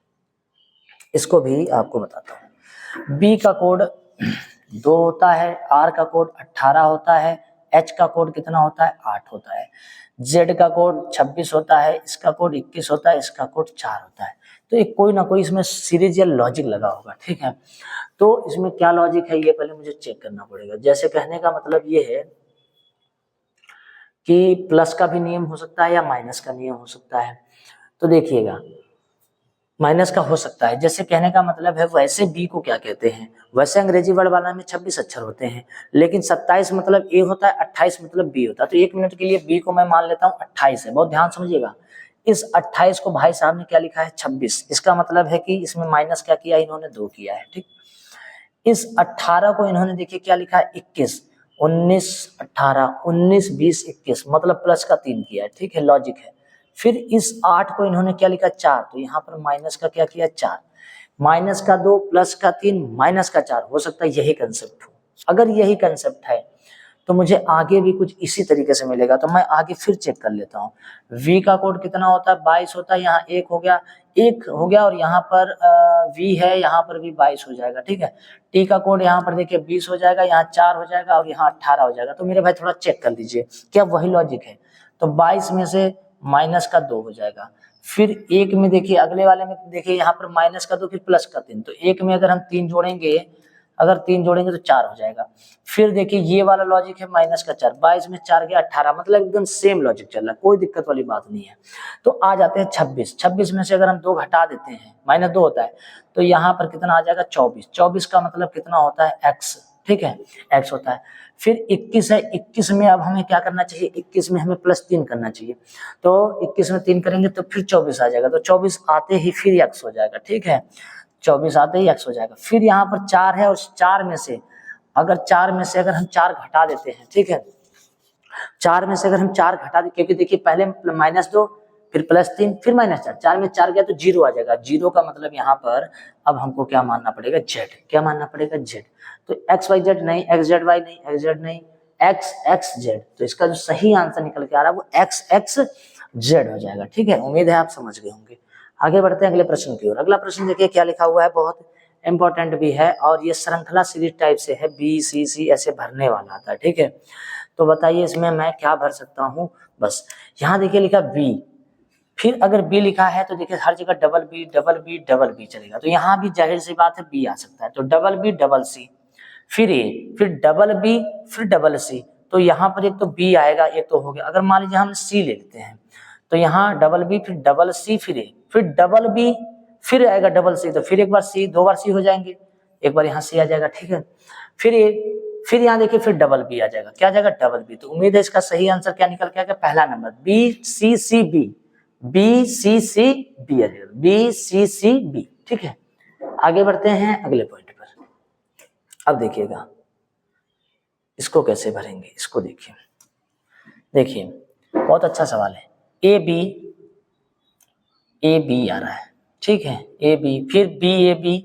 Speaker 1: इसको भी आपको बताता हूँ। बी का कोड 2 होता है, आर का कोड 18 होता है, एच का कोड कितना होता है 8 होता है, जेड का कोड 26 होता है, इसका कोड 21 होता है, इसका कोड 4 होता है। तो एक कोई ना कोई इसमें सीरीज या लॉजिक लगा होगा। ठीक है, तो इसमें क्या लॉजिक है ये पहले मुझे चेक करना पड़ेगा। जैसे कहने का मतलब ये है कि प्लस का भी नियम हो सकता है या माइनस का नियम हो सकता है। तो देखिएगा माइनस का हो सकता है, जैसे कहने का मतलब है वैसे बी को क्या कहते हैं, वैसे अंग्रेजी वर्ड वाला में 26 अक्षर होते हैं, लेकिन 27 मतलब ए होता है, 28 मतलब बी होता है। तो 1 मिनट के लिए बी को मैं मान लेता हूँ 28 है, बहुत ध्यान समझिएगा। इस 28 को भाई साहब ने क्या लिखा है 26, इसका मतलब है कि इसमें माइनस क्या किया इन्होंने 2 किया है। ठीक, इस 18 को इन्होंने देखिए क्या लिखा है 21, 19 18 19 20 21 मतलब प्लस का 3 किया है। ठीक है, लॉजिक है। फिर इस 8 को इन्होंने क्या लिखा 4, तो यहाँ पर माइनस का क्या किया 4, माइनस का 2 प्लस का 3 माइनस का 4, हो सकता है यही कंसेप्ट हो। अगर यही कंसेप्ट है तो मुझे आगे भी कुछ इसी तरीके से मिलेगा, तो मैं आगे फिर चेक कर लेता हूँ। v का कोड कितना होता है 22 होता है, यहाँ 1 हो गया, 1 हो गया, और यहाँ पर v है, यहाँ पर भी 22 हो जाएगा। ठीक है, t का कोड यहाँ पर देखिए 20 हो जाएगा, यहाँ 4 हो जाएगा, और यहाँ 18 हो जाएगा। तो मेरे भाई थोड़ा चेक कर लीजिए क्या वही लॉजिक है। तो 22 में से माइनस का 2 हो जाएगा, फिर 1 में देखिए अगले वाले में देखिए यहाँ पर माइनस का 2 फिर प्लस का 3, तो 1 में अगर हम 3 जोड़ेंगे, अगर 3 जोड़ेंगे तो 4 हो जाएगा। फिर देखिए ये वाला लॉजिक है माइनस का 4, 22 में 4 गया 18, मतलब एकदम सेम लॉजिक चल रहा है, कोई दिक्कत वाली बात नहीं है। तो आ जाते हैं 26, 26 में से अगर हम 2 घटा देते हैं, -2 होता है, तो यहाँ पर कितना आ जाएगा 24, 24 का मतलब कितना होता है x। ठीक है, x होता है। फिर 21 है, 21 में अब हमें क्या करना चाहिए, 21 में हमें +3 करना चाहिए, तो 21 में 3 करेंगे तो फिर 24 आ जाएगा, तो 24 आते ही फिर x हो जाएगा। ठीक है, 24 आते ही x हो जाएगा। फिर यहाँ पर 4 है, और 4 में से अगर हम 4 घटा देते हैं, ठीक है, 4 में से अगर हम 4 घटा दें, क्योंकि देखिए पहले -2 फिर +3 फिर -4, 4 में 4 गया तो 0 आ जाएगा। 0 का मतलब यहाँ पर अब हमको क्या मानना पड़ेगा z, क्या मानना पड़ेगा z। तो XYZ नहीं, XZY नहीं, XZ नहीं, XXZ, तो इसका जो सही आंसर निकल के आ रहा है वो XXZ हो जाएगा। ठीक है, उम्मीद है आप समझ गए होंगे। आगे बढ़ते हैं अगले प्रश्न की ओर। अगला प्रश्न देखिए क्या लिखा हुआ है, बहुत इंपॉर्टेंट भी है, और ये श्रृंखला सीरीज टाइप से है, BCC ऐसे भरने वाला आता है। ठीक है, तो बताइए इसमें मैं क्या भर सकता हूँ। बस यहाँ देखिए लिखा B, फिर अगर B लिखा है तो देखिए हर जगह डबल बी चलेगा, तो यहाँ भी जाहिर सी बात है B आ सकता है। तो डबल C, फिर A, फिर डबल B, फिर डबल C, तो यहाँ पर एक तो B आएगा, एक तो हो गया। अगर मान लीजिए हम C ले लेते हैं, तो यहाँ डबल B फिर डबल C फिर A, फिर डबल B फिर आएगा डबल C, तो फिर एक बार C, 2 बार C हो जाएंगे, एक बार यहाँ C आ जाएगा। ठीक है, फिर A, फिर यहाँ देखिए फिर डबल B आ जाएगा, क्या आ जाएगा डबल B। तो उम्मीद है इसका सही आंसर क्या निकल के आएगा, पहला नंबर BCCB, BCCB आ जाएगा, BCCB। ठीक है, आगे बढ़ते हैं अगले पॉइंट पर। अब देखिएगा इसको कैसे भरेंगे, इसको देखिए बहुत अच्छा सवाल है। ए बी आ रहा है, ठीक है, ए बी, फिर बी ए बी,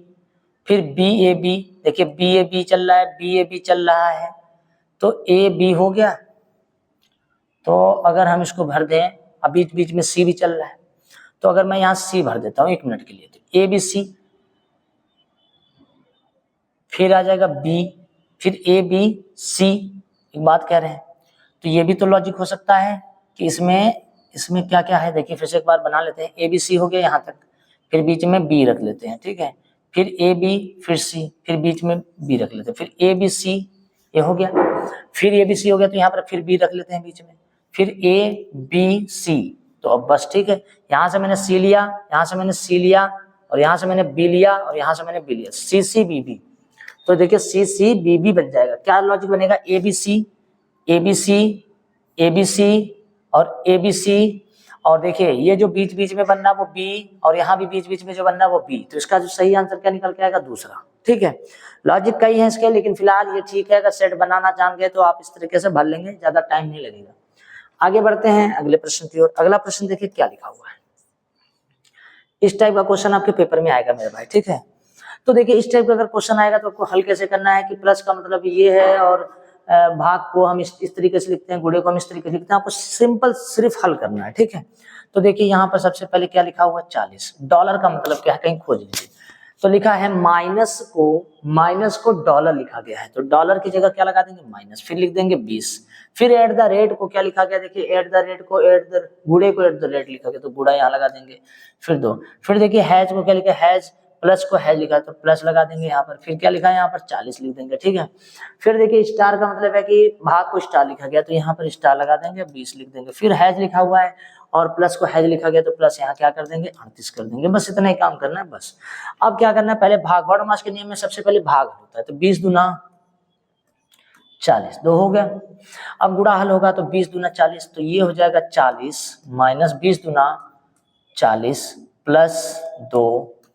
Speaker 1: फिर बी ए बी, देखिए बी ए बी चल रहा है, बी ए बी चल रहा है, तो ए बी हो गया। तो अगर हम इसको भर दें, अब बीच बीच में सी भी चल रहा है, तो अगर मैं यहाँ सी भर देता हूँ 1 मिनट के लिए, तो ए बी सी, फिर आ जाएगा बी, फिर ए बी सी। एक बात कह रहे हैं, तो ये भी तो लॉजिक हो सकता है कि इसमें क्या क्या है। देखिए फिर से एक बार बना लेते हैं, ए बी सी हो गया यहाँ तक, फिर बीच में बी रख लेते हैं। ठीक है, फिर ए बी फिर सी, फिर बीच में बी रख लेते हैं, फिर ए बी सी, ये हो गया, फिर ए बी सी हो गया, तो यहाँ पर फिर बी रख लेते हैं बीच में, फिर ए बी सी। तो अब बस ठीक है, यहाँ से मैंने सी लिया, यहाँ से मैंने सी लिया, और यहाँ से मैंने बी लिया, और यहाँ से मैंने बी लिया, सी सी बी बी। तो देखिए सी सी बी बी बन जाएगा। क्या लॉजिक बनेगा, A B C, A B C, A B C और ए बी सी, और देखिए ये जो बीच बीच में बनना वो बी, और यहाँ भी बीच बीच में जो बनना वो बी, तो इसका जो सही आंसर क्या निकल के आएगा? दूसरा। ठीक है, लॉजिक कई है इसके, लेकिन फिलहाल ये ठीक है। अगर सेट बनाना जान गए तो आप इस तरीके से भर लेंगे, ज्यादा टाइम नहीं लगेगा। आगे बढ़ते हैं अगले प्रश्न की ओर। अगला प्रश्न देखिए क्या लिखा हुआ है। इस टाइप का क्वेश्चन आपके पेपर में आएगा मेरे भाई। ठीक है, तो देखिए इस टाइप का अगर क्वेश्चन आएगा तो आपको हल कैसे करना है कि प्लस का मतलब ये है और भाग को हम इस तरीके से लिखते हैं, गुणे को हम इस तरीके से लिखते हैं। आपको सिंपल सिर्फ हल करना है। ठीक है, तो देखिए यहाँ पर सबसे पहले क्या लिखा हुआ है? 40। डॉलर का मतलब क्या है? कहीं खोज लीजिए। तो लिखा है माइनस को डॉलर लिखा गया है, तो डॉलर की जगह क्या लगा देंगे? माइनस, फिर लिख देंगे 20। फिर एट द रेट को क्या लिखा गया? देखिए एट द रेट को गुणे को एट द रेट लिखा गया, तो गुणा यहाँ लगा देंगे। फिर 2। फिर देखिए हैज को क्या लिखा है? हैज, प्लस को हैज लिखा है तो प्लस लगा देंगे यहाँ पर। फिर क्या लिखा है? यहाँ पर 40 लिख देंगे। ठीक है, फिर देखिए स्टार का मतलब है कि भाग को स्टार लिखा गया, तो यहाँ पर स्टार लगा देंगे, 20 लिख देंगे। फिर हैज लिखा हुआ है और प्लस को हैज लिखा गया, तो प्लस यहाँ क्या कर देंगे? 38 कर देंगे। बस इतना ही काम करना है बस। अब क्या करना है? पहले भाग, वर्डमास के नियम में सबसे पहले भाग होता है, तो 20 दूना 40, 2 हो गया। अब गुणा हल होगा तो 20 दूना 40, तो ये हो जाएगा 40 माइनस 20 दूना 40 प्लस 2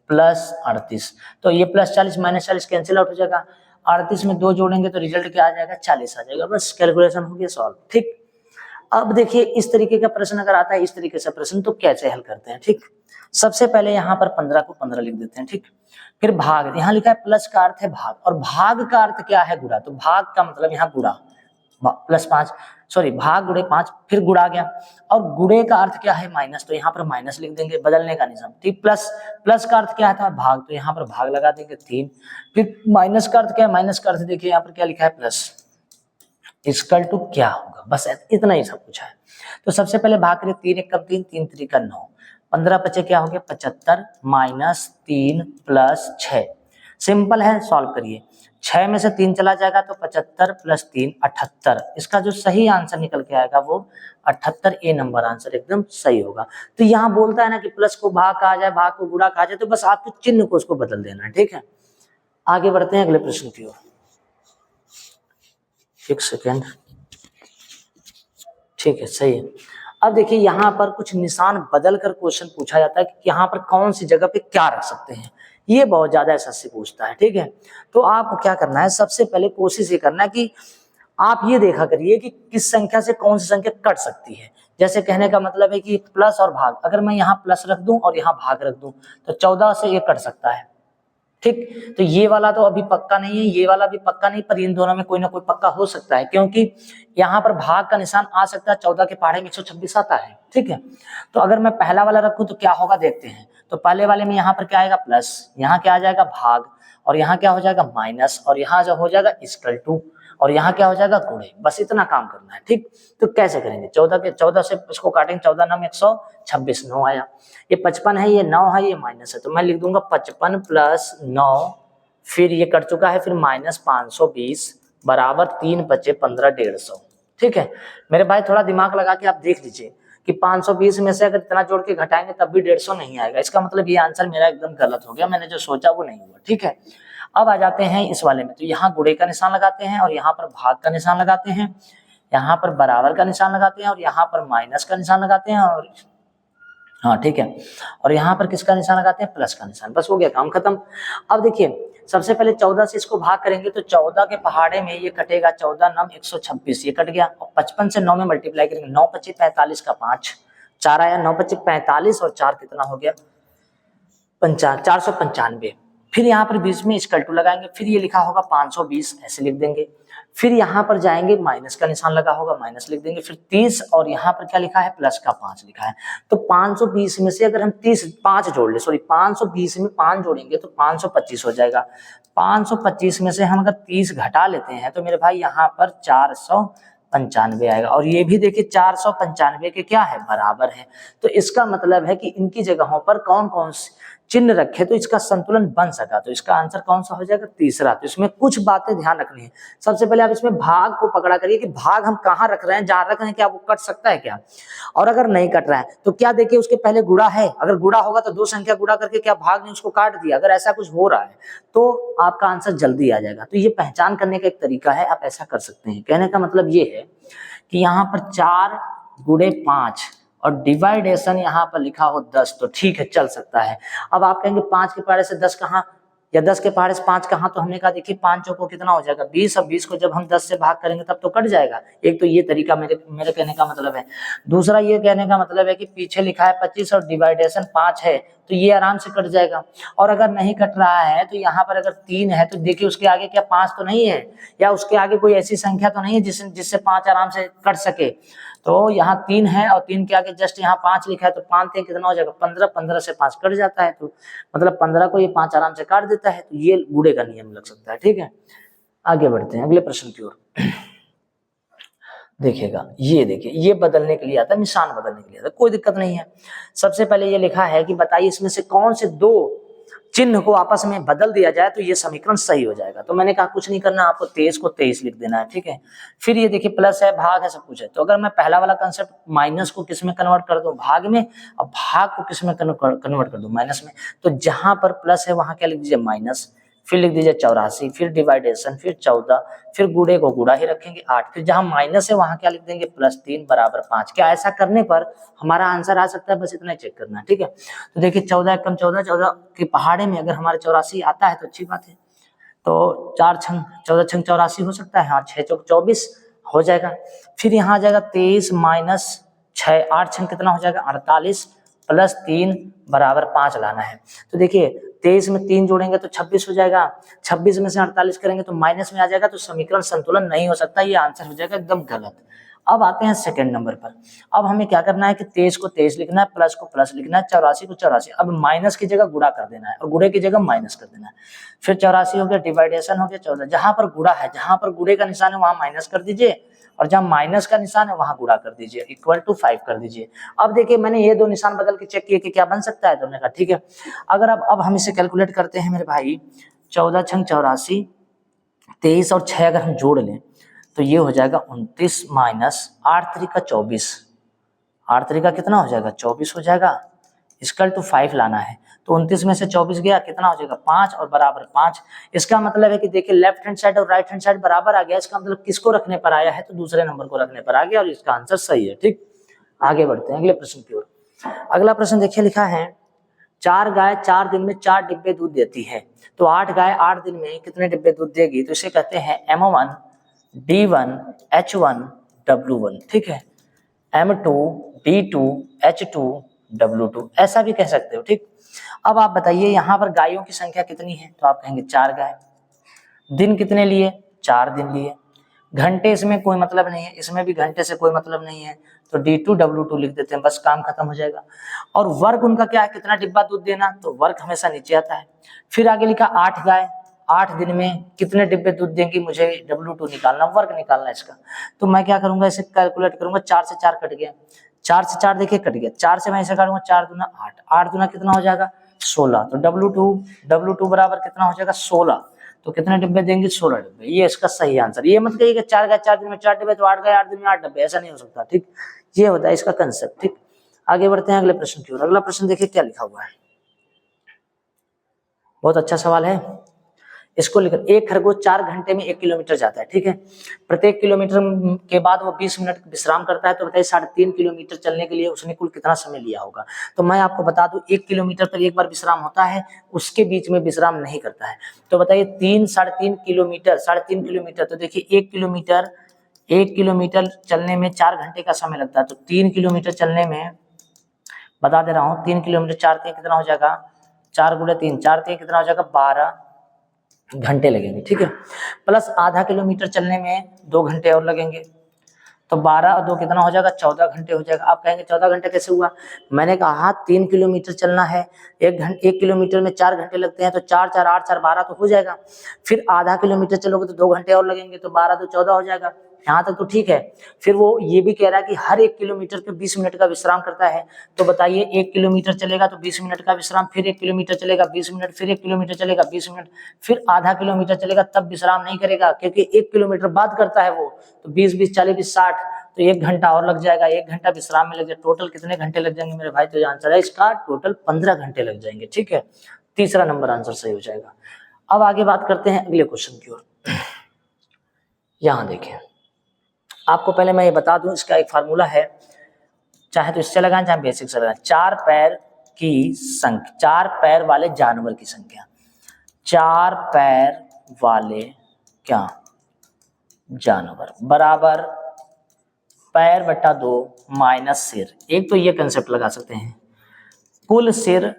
Speaker 1: प्लस 38, तो ये प्लस 40 माइनस 40 कैंसिल आउट हो जाएगा। 38 में 2 जोड़ेंगे तो रिजल्ट क्या आ जाएगा? 40 आ जाएगा। बस कैलकुलेशन हो गया सॉल्व। ठीक, अब देखिए इस तरीके का प्रश्न अगर आता है, इस तरीके से प्रश्न, तो कैसे हल करते हैं? ठीक, सबसे पहले यहाँ पर 15 को 15 लिख देते हैं। ठीक, फिर भाग, यहाँ लिखा है प्लस का अर्थ है भाग, और भाग का अर्थ क्या है? गुणा, तो भाग का मतलब यहाँ गुणा, प्लस 5, सॉरी भाग गुणे 5, फिर गुणा गया, और गुणे का अर्थ क्या है? माइनस, तो यहाँ पर माइनस लिख देंगे, बदलने का नियम। ठीक, प्लस का अर्थ क्या था? भाग, तो यहाँ पर भाग लगा देंगे 3। फिर माइनस का अर्थ क्या है? माइनस का अर्थ देखिए यहाँ पर क्या लिखा है? प्लस, इक्वल टू क्या होगा? बस इतना ही सब कुछ है। तो सबसे पहले भाग करिए, 3 1 कम 3, 3 3 का 9, 15 बचे क्या हो गया? 75 माइनस 3 प्लस 6। सिंपल है, सॉल्व करिए। 6 में से 3 चला जाएगा तो 75 प्लस 3 78। इसका जो सही आंसर निकल के आएगा वो 78, ए नंबर आंसर एकदम सही होगा। तो यहाँ बोलता है ना कि प्लस को भाग कहा जाए, भाग को गुणा कहा जाए, तो बस आपको चिन्ह को उसको बदल देना है। ठीक है, आगे बढ़ते हैं अगले प्रश्न की ओर। एक सेकेंड, ठीक है, सही है। अब देखिए यहाँ पर कुछ निशान बदल कर क्वेश्चन पूछा जाता है कि यहाँ पर कौन सी जगह पे क्या रख सकते हैं, ये बहुत ज्यादा एसएससी पूछता है। ठीक है, तो आपको क्या करना है? सबसे पहले कोशिश ये करना है कि आप ये देखा करिए कि किस संख्या से कौन सी संख्या कट सकती है। जैसे कहने का मतलब है कि प्लस और भाग, अगर मैं यहाँ प्लस रख दूं और यहाँ भाग रख दूं तो 14 से ये कट सकता है। ठीक, तो ये वाला तो अभी पक्का नहीं है, ये वाला भी पक्का नहीं, पर इन दोनों में कोई ना कोई पक्का हो सकता है, क्योंकि यहाँ पर भाग का निशान आ सकता है, 14 के पहाड़े में 126 आता है। ठीक है, तो अगर मैं पहला वाला रखूं तो क्या होगा देखते हैं। तो पहले वाले में यहाँ पर क्या आएगा? प्लस, यहाँ क्या आ जाएगा? भाग, और यहाँ क्या हो जाएगा? माइनस, और यहाँ जो हो जाएगा इक्वल टू, और यहाँ क्या हो जाएगा? गुणे। बस इतना काम करना है। ठीक, तो कैसे करेंगे? 14 से इसको काटेंगे, 14 9 126, 9 आया। ये 55 है, ये 9 है, ये माइनस है, तो मैं लिख दूंगा 55 प्लस 9, फिर ये कट चुका है, फिर माइनस 520 बराबर 3 बचे 15, 150। ठीक है मेरे भाई, थोड़ा दिमाग लगा के आप देख लीजिए कि 520 में से अगर इतना जोड़ के घटाएंगे तब भी 150 नहीं आएगा। इसका मतलब ये आंसर मेरा एकदम गलत हो गया, मैंने जो सोचा वो नहीं हुआ। ठीक है, अब आ जाते हैं इस वाले में, तो यहाँ गुणे का निशान लगाते हैं और यहाँ पर भाग का निशान लगाते हैं, यहाँ पर बराबर का निशान लगाते हैं और यहाँ पर माइनस का निशान लगाते हैं, और हाँ ठीक है, और यहाँ पर किसका निशान लगाते हैं? प्लस का निशान। बस हो गया काम खत्म। अब देखिए सबसे पहले 14 से इसको भाग करेंगे तो 14 के पहाड़े में ये कटेगा, 14 9 126, ये कट गया, और 55 से 9 में मल्टीप्लाई करेंगे, 9 25 45 का 5, 4 आया, 9 25 45 और 4 कितना हो गया? 495। फिर यहाँ पर बीच में इक्वल टू लगाएंगे, फिर ये लिखा होगा 520, ऐसे लिख देंगे। फिर यहाँ पर जाएंगे, माइनस का निशान लगा होगा, माइनस लिख देंगे, फिर 30, और यहाँ पर क्या लिखा है? प्लस का 5 लिखा है। तो 520 में से अगर हम 5 जोड़ ले, सॉरी 520 में 5 जोड़ेंगे तो 525 हो जाएगा। 525 में से हम अगर 30 घटा लेते हैं तो मेरे भाई यहाँ पर 495 आएगा, और ये भी देखिए 495 के क्या है? बराबर है। तो इसका मतलब है कि इनकी जगहों पर कौन कौन से चिन्ह रखे तो इसका संतुलन बन सका, तो इसका आंसर कौन सा हो जाएगा? तीसरा। तो इसमें कुछ बातें ध्यान रखनी है। सबसे पहले आप इसमें भाग को पकड़ा करिए कि भाग हम कहाँ रख रहे हैं, जहां रख रहे हैं क्या वो कट सकता है क्या, और अगर नहीं कट रहा है तो क्या देखिए उसके पहले गुणा है, अगर गुणा होगा तो 2 संख्या गुणा करके क्या भाग ने उसको काट दिया, अगर ऐसा कुछ हो रहा है तो आपका आंसर जल्दी आ जाएगा। तो ये पहचान करने का एक तरीका है, आप ऐसा कर सकते हैं। कहने का मतलब ये है कि यहाँ पर 4 गुणे 5 और डिवाइडेशन यहाँ पर लिखा हो 10 तो ठीक है, चल सकता है। अब आप कहेंगे 5 के पहाड़े से 10 कहाँ या 10 के पहाड़े से 5 कहाँ, तो हमने कहा देखिए 5 चौको कितना हो जाएगा 20, और 20 को जब हम 10 से भाग करेंगे तब तो कट जाएगा। एक तो ये तरीका मेरे कहने का मतलब है। दूसरा ये कहने का मतलब है कि पीछे लिखा है 25 और डिवाइडेशन 5 है तो ये आराम से कट जाएगा। और अगर नहीं कट रहा है तो यहाँ पर अगर 3 है तो देखिए उसके आगे क्या 5 तो नहीं है, या उसके आगे कोई ऐसी संख्या तो नहीं है जिससे 5 आराम से कट सके। तो यहाँ 3 है और 3 के आगे जस्ट यहाँ 5 लिखा है तो 5 3 कितना हो जाएगा 15, 15 से 5 कट जाता है, तो मतलब 15 को ये 5 आराम से काट देता है। तो ये गुड़े का नियम लग सकता है। ठीक है, आगे बढ़ते हैं अगले प्रश्न की ओर। देखिएगा, ये देखिए ये बदलने के लिए आता है, निशान बदलने के लिए आता है, कोई दिक्कत नहीं है। सबसे पहले ये लिखा है कि बताइए इसमें से कौन से दो चिन्ह को आपस में बदल दिया जाए तो ये समीकरण सही हो जाएगा। तो मैंने कहा कुछ नहीं करना, आपको 23 को 23 लिख देना है। ठीक है, फिर ये देखिए प्लस है, भाग है, सब कुछ है। तो अगर मैं पहला वाला कंसेप्ट माइनस को किस में कन्वर्ट कर दूं, भाग में, और भाग को किस में कन्वर्ट कर दूं, माइनस में। तो जहां पर प्लस है वहां क्या लिख दीजिए माइनस, फिर लिख दीजिए 84, फिर डिवाइडेशन, फिर 14, फिर गुड़े को गुड़ा ही रखेंगे 8, फिर जहां माइनस है वहां क्या लिख देंगे +3 बराबर 5। क्या ऐसा करने पर हमारा आंसर आ सकता है, बस इतना चेक करना है। ठीक है, तो देखिए 14 एकम 14, 14 के पहाड़े में अगर हमारे 84 आता है तो अच्छी बात है। तो 4 छंग 14 छंग 84 हो सकता है, हाँ 6 चौक 24 हो जाएगा। फिर यहाँ आ जाएगा 23 माइनस 6, 8 छंग कितना हो जाएगा 48, +3 बराबर 5 लाना है। तो देखिए 23 में 3 जोड़ेंगे तो 26 हो जाएगा, 26 में से 48 करेंगे तो माइनस में आ जाएगा, तो समीकरण संतुलन नहीं हो सकता, ये आंसर हो जाएगा एकदम गलत। अब आते हैं सेकंड नंबर पर। अब हमें क्या करना है कि 23 को 23 लिखना है, प्लस को प्लस लिखना है, 84 को 84। अब माइनस की जगह गुणा कर देना है और गुणे की जगह माइनस कर देना है। फिर 84 हो गया, डिवाइडेशन हो गया 14। जहां पर गुणा है, जहां पर गुणे का निशान है वहां माइनस कर दीजिए, और जहां माइनस का निशान है वहां गुणा कर दीजिए, इक्वल टू 5 कर दीजिए। अब देखिए मैंने ये दो निशान बदल के चेक किए कि क्या बन सकता है, तो हमने कहा ठीक है। अगर अब हम इसे कैलकुलेट करते हैं मेरे भाई, 14 छंग 84, 23 और 6 अगर हम जोड़ लें तो ये हो जाएगा 29 माइनस 8 3 का 24, 8 3 का कितना हो जाएगा 24 हो जाएगा, इक्वल टू 5 लाना है। तो 29 में से 24 गया कितना हो जाएगा 5 और बराबर 5। इसका मतलब है कि देखिए लेफ्ट हैंड साइड और राइट हैंड साइड बराबर आ गया, इसका मतलब किसको रखने पर आया है, तो दूसरे नंबर को रखने पर आ गया और इसका आंसर सही है। ठीक, आगे बढ़ते हैं अगले प्रश्न की ओर। अगला प्रश्न देखिए लिखा है 4 गाय 4 दिन में 4 डिब्बे दूध देती है, तो 8 गाय 8 दिन में कितने डिब्बे दूध देगी, तो इसे कहते हैं M1 D1 H1 W1। ठीक है, M2 D2 H2 W2 ऐसा भी कह सकते हो। ठीक, अब आप बताइए यहाँ पर गायों की संख्या कितनी है, तो आप कहेंगे 4 गाय। दिन कितने लिए, 4 दिन लिए। घंटे इसमें कोई मतलब नहीं है, इसमें भी घंटे से कोई मतलब नहीं है, तो D2 W2 लिख देते हैं, बस काम खत्म हो जाएगा। और वर्ग उनका क्या है, कितना डिब्बा दूध देना, तो वर्ग हमेशा नीचे आता है। फिर आगे लिखा 8 गाय 8 दिन में कितने डिब्बे दूध देंगी, मुझे W2 निकालना, वर्ग निकालना इसका। तो मैं क्या करूंगा, इसे कैलकुलेट करूंगा, 4 से 4 कट गया, 4 से 4 देखिए कट गया, 4 से मैं इसे काटूंगा, 4 दूना 8, 8 दूना कितना हो जाएगा 16, तो W2 बराबर कितना हो जाएगा 16। तो कितने डिब्बे देंगे 16 डिब्बे, ये इसका सही आंसर। ये मत कहिए कि 4 गाय 4 दिन में 4 डिब्बे, तो 8 गाय 8 दिन में 8 डिब्बे, ऐसा नहीं हो सकता। ठीक, ये होता है इसका कंसेप्ट। ठीक, आगे बढ़ते हैं अगले प्रश्न की ओर। अगला प्रश्न देखिए क्या लिखा हुआ है, बहुत अच्छा सवाल है। इसको लिखकर, एक खरगोश 4 घंटे में 1 किलोमीटर जाता है। ठीक है, प्रत्येक किलोमीटर के बाद वो 20 मिनट विश्राम करता है, तो बताइए 3.5 किलोमीटर चलने के लिए उसने कुल कितना समय लिया होगा। तो मैं आपको बता दूं 1 किलोमीटर पर एक बार विश्राम होता है, उसके बीच में विश्राम नहीं करता है। तो बताइए 3.5 किलोमीटर, 3.5 किलोमीटर, तो देखिए 1 किलोमीटर चलने में 4 घंटे का समय लगता है, तो 3 किलोमीटर चलने में बता दे रहा हूँ, 3 किलोमीटर 4 3 कितना हो जाएगा, 4 गुणे 3 4 3 कितना हो जाएगा 12 घंटे लगेंगे। ठीक है, प्लस आधा किलोमीटर चलने में 2 घंटे और लगेंगे, तो 12 और 2 कितना हो जाएगा 14 घंटे हो जाएगा। आप कहेंगे 14 घंटे कैसे हुआ, मैंने कहा 3 किलोमीटर चलना है, 1 किलोमीटर में 4 घंटे लगते हैं, तो 4 4 8 4 12 तो हो जाएगा। फिर आधा किलोमीटर चलोगे तो 2 घंटे और लगेंगे, तो 12 2 14 हो जाएगा। यहाँ तक तो ठीक है। फिर वो ये भी कह रहा है कि हर 1 किलोमीटर पे 20 मिनट का विश्राम करता है, तो बताइए 1 किलोमीटर चलेगा तो 20 मिनट का विश्राम, फिर 1 किलोमीटर चलेगा 20 मिनट, फिर 1 किलोमीटर चलेगा 20 मिनट, फिर आधा किलोमीटर चलेगा तब विश्राम नहीं करेगा, क्योंकि 1 किलोमीटर बाद करता है वो, तो 20 20 40 20 60, तो 1 घंटा और लग जाएगा, 1 घंटा विश्राम में लग जाएगा। टोटल कितने घंटे लग जाएंगे मेरे भाई, तो ये आंसर है इसका टोटल 15 घंटे लग जाएंगे। ठीक है, तीसरा नंबर आंसर सही हो जाएगा। अब आगे बात करते हैं अगले क्वेश्चन की ओर। यहाँ देखें, आपको पहले मैं ये बता दूं, इसका एक फार्मूला है, चाहे तो इससे लगाएं चाहे बेसिक से लगाएं। 4 पैर की संख्या, 4 पैर वाले जानवर की संख्या, 4 पैर वाले क्या जानवर बराबर पैर बटा 2 माइनस सिर। एक तो ये कंसेप्ट लगा सकते हैं, कुल सिर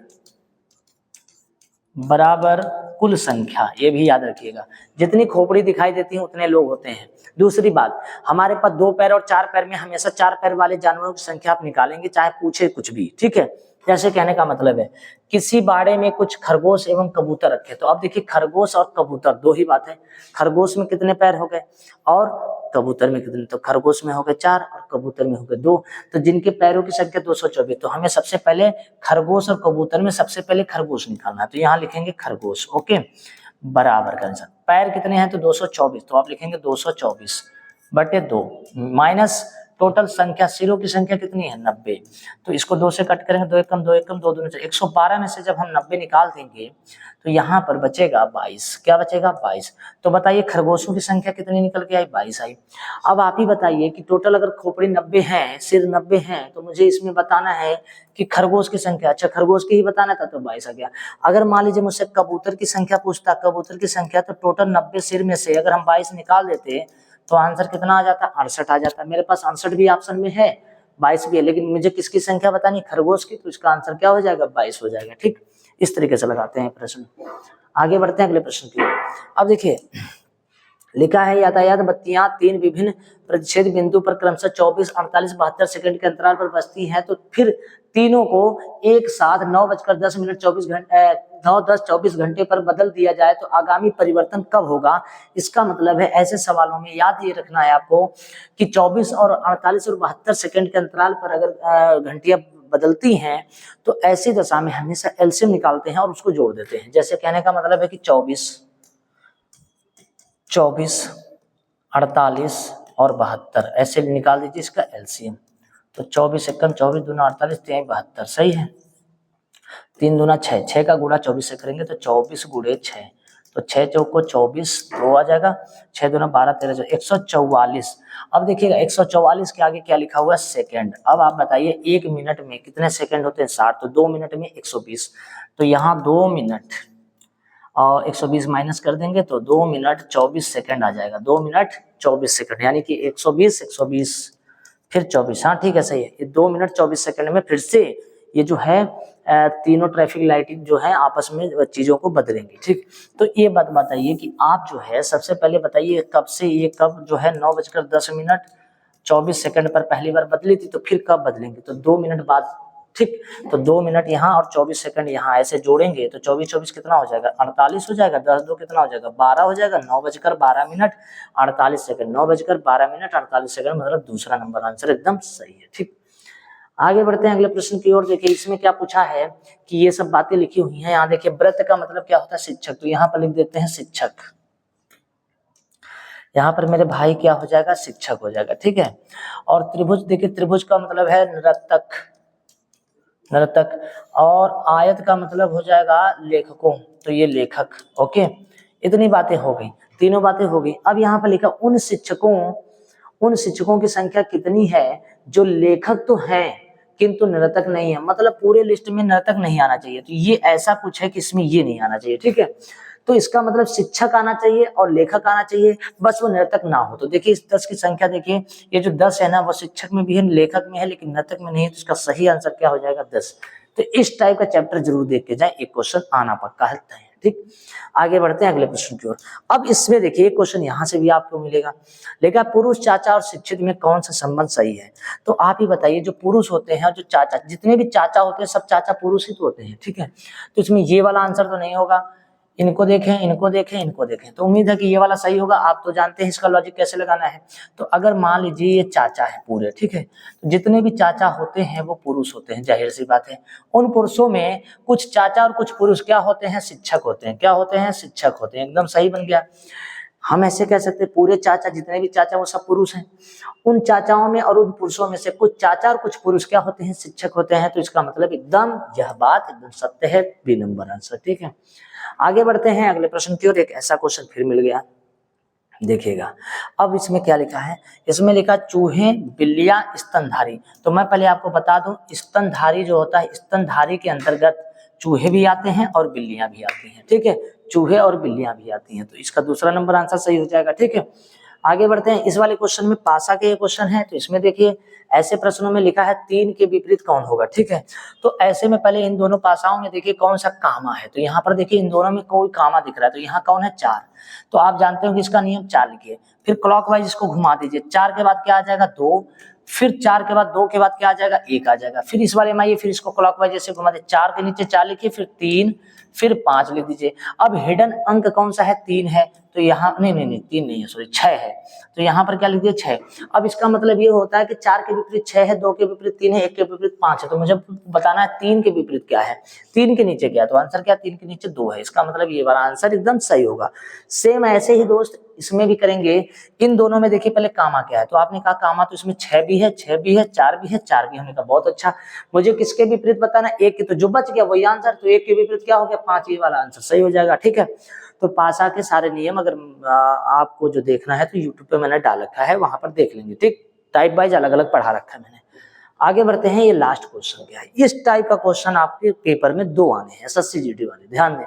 Speaker 1: बराबर कुल संख्या, ये भी याद रखिएगा। जितनी खोपड़ी दिखाई देती है उतने लोग होते हैं। दूसरी बात, हमारे पास 2 पैर और 4 पैर में हमेशा 4 पैर वाले जानवरों की संख्या आप निकालेंगे, चाहे पूछे कुछ भी, ठीक है। जैसे कहने का मतलब है किसी बाड़े में कुछ खरगोश एवं कबूतर रखे, तो अब देखिए खरगोश और कबूतर दो ही बात है। खरगोश में कितने पैर हो गए और कबूतर में कितने, तो खरगोश में हो गए 4 और कबूतर में हो गए 2, तो जिनके पैरों की संख्या 224। तो हमें सबसे पहले खरगोश और कबूतर में सबसे पहले खरगोश निकालना है, तो यहाँ लिखेंगे खरगोश, ओके, बराबर का आंसर। पैर कितने हैं तो 224, तो आप लिखेंगे 224 बटे 2 माइनस टोटल संख्या, सिरों की संख्या कितनी है 90, तो इसको 2 से कट करेंगे, 2 एकम 2 एकम 2 दूनी 112 में से जब हम 90 निकाल देंगे तो यहाँ पर बचेगा 22। क्या बचेगा 22। तो बताइए खरगोशों की संख्या कितनी निकल के आई 22 आई। अब आप ही बताइए कि टोटल अगर खोपड़ी 90 है, सिर 90 है, तो मुझे इसमें बताना है कि खरगोश की संख्या, अच्छा खरगोश की ही बताना था तो 22 आ गया। अगर मान लीजिए मुझसे कबूतर की संख्या पूछता, कबूतर की संख्या, तो टोटल 90 सिर में से अगर हम 22 निकाल देते तो आंसर कितना आ जाता, 68 आ जाता। मेरे पास 68 भी ऑप्शन में है, 22 भी है, लेकिन मुझे किसकी संख्या बतानी, खरगोश की, तो इसका आंसर क्या हो जाएगा 22 हो जाएगा। ठीक, इस तरीके से लगाते हैं प्रश्न। आगे बढ़ते हैं अगले प्रश्न की। अब देखिए लिखा है यातायात बत्तियां 3 विभिन्न प्रतिच्छेद बिंदु पर क्रमशः 24, 48, 72 सेकंड के अंतराल पर बजती हैं, तो फिर तीनों को एक साथ 9:10 घंटे पर बदल दिया जाए तो आगामी परिवर्तन कब होगा। इसका मतलब है ऐसे सवालों में याद ये रखना है आपको कि 24 और 48 और 72 सेकंड के अंतराल पर अगर घंटियां बदलती हैं तो ऐसी दशा में हमेशा एलसीएम निकालते हैं और उसको जोड़ देते हैं। जैसे कहने का मतलब है कि 24, 48 और 72 ऐसे निकाल दीजिए इसका एलसीएम। तो 24 एकम 24 दूना 48 3 72, सही है। 3 दूना 6, 6 का गुणा 24 से करेंगे तो 24 गुणे 6, तो 6 चौक को 24 2 आ जाएगा, 6 दूना 12 13 144। अब देखिएगा 144 के आगे क्या लिखा हुआ है सेकंड। अब आप बताइए 1 मिनट में कितने सेकंड होते हैं 60, तो 2 मिनट में 120, तो यहाँ 2 मिनट और 120 माइनस कर देंगे तो 2 मिनट 24 सेकंड आ जाएगा। 2 मिनट 24 सेकंड यानी कि 120 120 फिर 24, हाँ ठीक है सही है। ये 2 मिनट 24 सेकंड में फिर से ये जो है तीनों ट्रैफिक लाइटिंग जो है आपस में चीजों को बदलेंगी। ठीक, तो ये बात बताइए कि आप जो है सबसे पहले बताइए कब से ये कब जो है 9:10 24 सेकंड पर पहली बार बदली थी, तो फिर कब बदलेंगे, तो 2 मिनट बाद। ठीक, तो 2 मिनट यहाँ और 24 सेकंड यहाँ ऐसे जोड़ेंगे तो 24 कितना हो जाएगा 48 हो जाएगा, 10 2 कितना हो जाएगा 12 हो जाएगा, 9:12 48 सेकंड, 9:12 48 सेकंड, मतलब दूसरा नंबर आंसर एकदम सही है। ठीक, आगे बढ़ते हैं अगले प्रश्न की ओर। देखिए इसमें क्या पूछा है कि ये सब बातें लिखी हुई हैं। यहाँ देखिए व्रत का मतलब क्या होता है शिक्षक, तो यहाँ पर लिख देते हैं शिक्षक। यहाँ पर मेरे भाई क्या हो जाएगा शिक्षक हो जाएगा। ठीक है, और त्रिभुज देखिए त्रिभुज का मतलब है नर्तक, नर्तक, और आयत का मतलब हो जाएगा लेखकों, तो ये लेखक। ओके, इतनी बातें हो गई, तीनों बातें हो गई। अब यहाँ पर लिखा उन शिक्षकों की संख्या कितनी है जो लेखक तो हैं किंतु नर्तक नहीं है, मतलब पूरे लिस्ट में नर्तक नहीं आना चाहिए, तो ये ऐसा कुछ है कि इसमें ये नहीं आना चाहिए। ठीक है, तो इसका मतलब शिक्षक आना चाहिए और लेखक आना चाहिए, बस वो नर्तक ना हो। तो देखिए इस 10 की संख्या देखिए, ये जो 10 है ना वो शिक्षक में भी है लेखक में है लेकिन नर्तक में नहीं है, तो इसका सही आंसर क्या हो जाएगा 10। तो इस टाइप का चैप्टर जरूर देख के जाए, एक क्वेश्चन आना पक्का है। ठीक, आगे बढ़ते हैं अगले प्रश्न की ओर। अब इसमें देखिए एक क्वेश्चन यहाँ से भी आपको मिलेगा, लेकिन पुरुष चाचा और शिक्षित में कौन सा संबंध सही है। तो आप ही बताइए जो पुरुष होते हैं, जो चाचा, जितने भी चाचा होते हैं सब चाचा पुरुष ही तो होते हैं। ठीक है, तो इसमें ये वाला आंसर तो नहीं होगा, इनको देखें इनको देखें इनको देखें, तो उम्मीद है कि ये वाला सही होगा। आप तो जानते हैं इसका लॉजिक कैसे लगाना है। तो अगर मान लीजिए ये चाचा है पूरे, ठीक है, तो जितने भी चाचा होते हैं वो पुरुष होते हैं, जाहिर सी बात है। उन पुरुषों में कुछ चाचा और कुछ पुरुष क्या होते हैं शिक्षक होते हैं, क्या होते हैं शिक्षक होते हैं, एकदम सही बन गया। हम ऐसे कह सकते हैं पूरे चाचा, जितने भी चाचा वो सब पुरुष हैं। उन चाचाओं में और उन पुरुषों में से कुछ चाचा और कुछ पुरुष क्या होते हैं शिक्षक होते हैं, तो इसका मतलब एकदम यह बात एकदम सत्य है, बी नंबर आंसर। ठीक है, आगे बढ़ते हैं अगले प्रश्न की ओर। एक ऐसा क्वेश्चन फिर मिल गया, देखिएगा अब इसमें क्या लिखा है, इसमें लिखा चूहे बिल्लियां स्तनधारी। तो मैं पहले आपको बता दूं, स्तनधारी जो होता है, स्तनधारी के अंतर्गत चूहे भी आते हैं और बिल्लियां भी आती हैं, ठीक है, चूहे और बिल्लियां भी आती हैं, तो इसका दूसरा नंबर आंसर सही हो जाएगा, ठीक है। आगे बढ़ते हैं, इस वाले क्वेश्चन में पासा के ये क्वेश्चन है, तो इसमें देखिए ऐसे प्रश्नों में लिखा है 3 के विपरीत कौन होगा, ठीक है। तो ऐसे में पहले इन दोनों पासाओं में देखिए कौन सा कामा है, तो यहाँ पर देखिए इन दोनों में कोई कामा दिख रहा है, तो यहाँ कौन है 4, तो आप जानते हो कि इसका नियम 4 लिखिए, फिर क्लॉकवाइज इसको घुमा दीजिए, 4 के बाद क्या आ जाएगा 2, फिर 4 के बाद 2 के बाद क्या आ जाएगा 1 आ जाएगा, फिर इस वाले में आइए, फिर इसको क्लॉकवाइज ऐसे घुमा दे, 4 के नीचे 4 लिखिए, फिर 3, फिर 5 लिख दीजिए। अब हिडन अंक कौन सा है, 3 है, तो यहाँ नहीं 3 नहीं है, सॉरी 6 है, तो यहाँ पर क्या लिख दिया 6। अब इसका मतलब ये होता है कि 4 के विपरीत 6 है, 2 के विपरीत 3 है, 1 के विपरीत 5 है, तो मुझे बताना है 3 के विपरीत क्या है, 3 के नीचे क्या है, तो आंसर क्या, 3 के नीचे 2 है, इसका मतलब ये वाला आंसर एकदम सही होगा। सेम ऐसे ही दोस्त इसमें भी करेंगे, इन दोनों में देखिए पहले कामा क्या है, तो आपने कहा कामा, तो इसमें 6 भी है, 6 भी है, 4 भी है, 4 भी, हमने कहा बहुत अच्छा। मुझे किसके विपरीत बताना, 1 के, तो जो बच गया वही आंसर, तो 1 के विपरीत क्या हो गया 5, ये वाला आंसर सही हो जाएगा, ठीक है। तो पासा के सारे नियम अगर आपको जो देखना है तो यूट्यूब पे मैंने डाल रखा है, वहां पर देख लेंगे, ठीक, टाइप वाइज अलग अलग पढ़ा रखा है मैंने। आगे बढ़ते हैं, ये लास्ट क्वेश्चन क्या है, इस टाइप का क्वेश्चन आपके पेपर में 2 आने हैं, एसएससी जीडी वाले, ध्यान दें।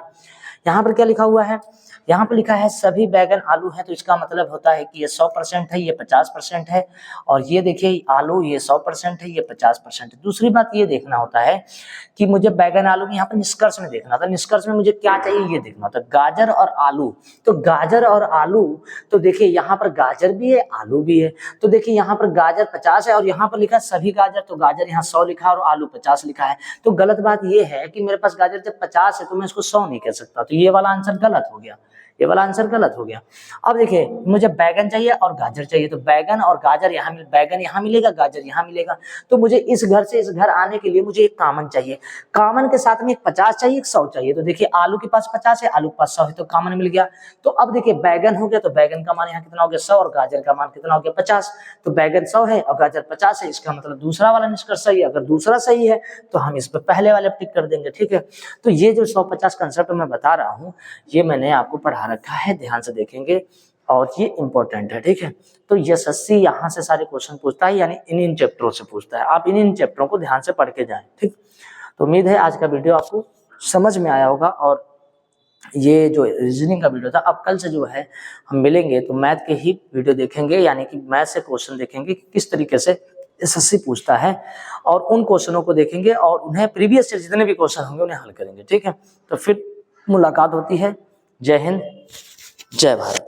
Speaker 1: यहाँ पर क्या लिखा हुआ है, यहाँ पर लिखा है सभी बैगन आलू है, तो इसका मतलब होता है कि ये 100% है, ये 50% है, और ये देखिए आलू ये 100% है, ये 50% है। दूसरी बात ये देखना होता है कि मुझे बैगन आलू में यहाँ पर निष्कर्ष में देखना था, निष्कर्ष में मुझे क्या चाहिए ये देखना होता है, गाजर और आलू, तो गाजर और आलू, तो देखिए यहाँ पर गाजर भी है आलू भी है, तो देखिए यहाँ पर गाजर 50 है और यहाँ पर लिखा है सभी गाजर, तो गाजर यहाँ 100 लिखा है और आलू 50 लिखा है, तो गलत बात ये है कि मेरे पास गाजर जब 50 है तो मैं इसको 100 नहीं कह सकता, तो ये वाला आंसर गलत हो गया, ये वाला आंसर गलत हो गया। अब देखिए मुझे बैगन चाहिए और गाजर चाहिए, तो बैगन और गाजर यहाँ बैगन यहाँ मिलेगा, गाजर यहाँ मिलेगा, तो मुझे इस घर से इस घर आने के लिए मुझे एक कॉमन चाहिए, कॉमन के साथ में एक 50 चाहिए, एक 100 चाहिए, तो देखिए आलू के पास 50 है, आलू के पास 100 है, तो कॉमन मिल गया। तो अब देखिए बैगन हो गया, तो बैगन का मान यहाँ कितना हो गया 100 और गाजर का मान कितना हो गया 50, तो बैगन 100 है और गाजर 50 है, इसका मतलब दूसरा वाला निष्कर्ष सही है। अगर दूसरा सही है तो हम इस पर पहले वाले टिक कर देंगे, ठीक है। तो ये जो 150 कंसेप्ट मैं बता रहा हूँ ये मैंने आपको पढ़ा रखा है, ध्यान से देखेंगे और ये इंपॉर्टेंट है, ठीक है। तो एसएससी यहाँ से सारे क्वेश्चन पूछता है, यानी इन चैप्टरों से पूछता है, आप इन चैप्टरों को ध्यान से पढ़ के जाएं, ठीक। तो उम्मीद है आज का वीडियो आपको समझ में आया होगा, और ये जो रीजनिंग का वीडियो था, अब कल से जो है हम मिलेंगे तो मैथ के ही वीडियो देखेंगे, यानी कि मैथ से क्वेश्चन देखेंगे कि किस तरीके से एसएससी पूछता है, और उन क्वेश्चनों को देखेंगे और उन्हें प्रीवियस से जितने भी क्वेश्चन होंगे उन्हें हल करेंगे, ठीक है। तो फिर मुलाकात होती है। जय हिंद, जय भारत।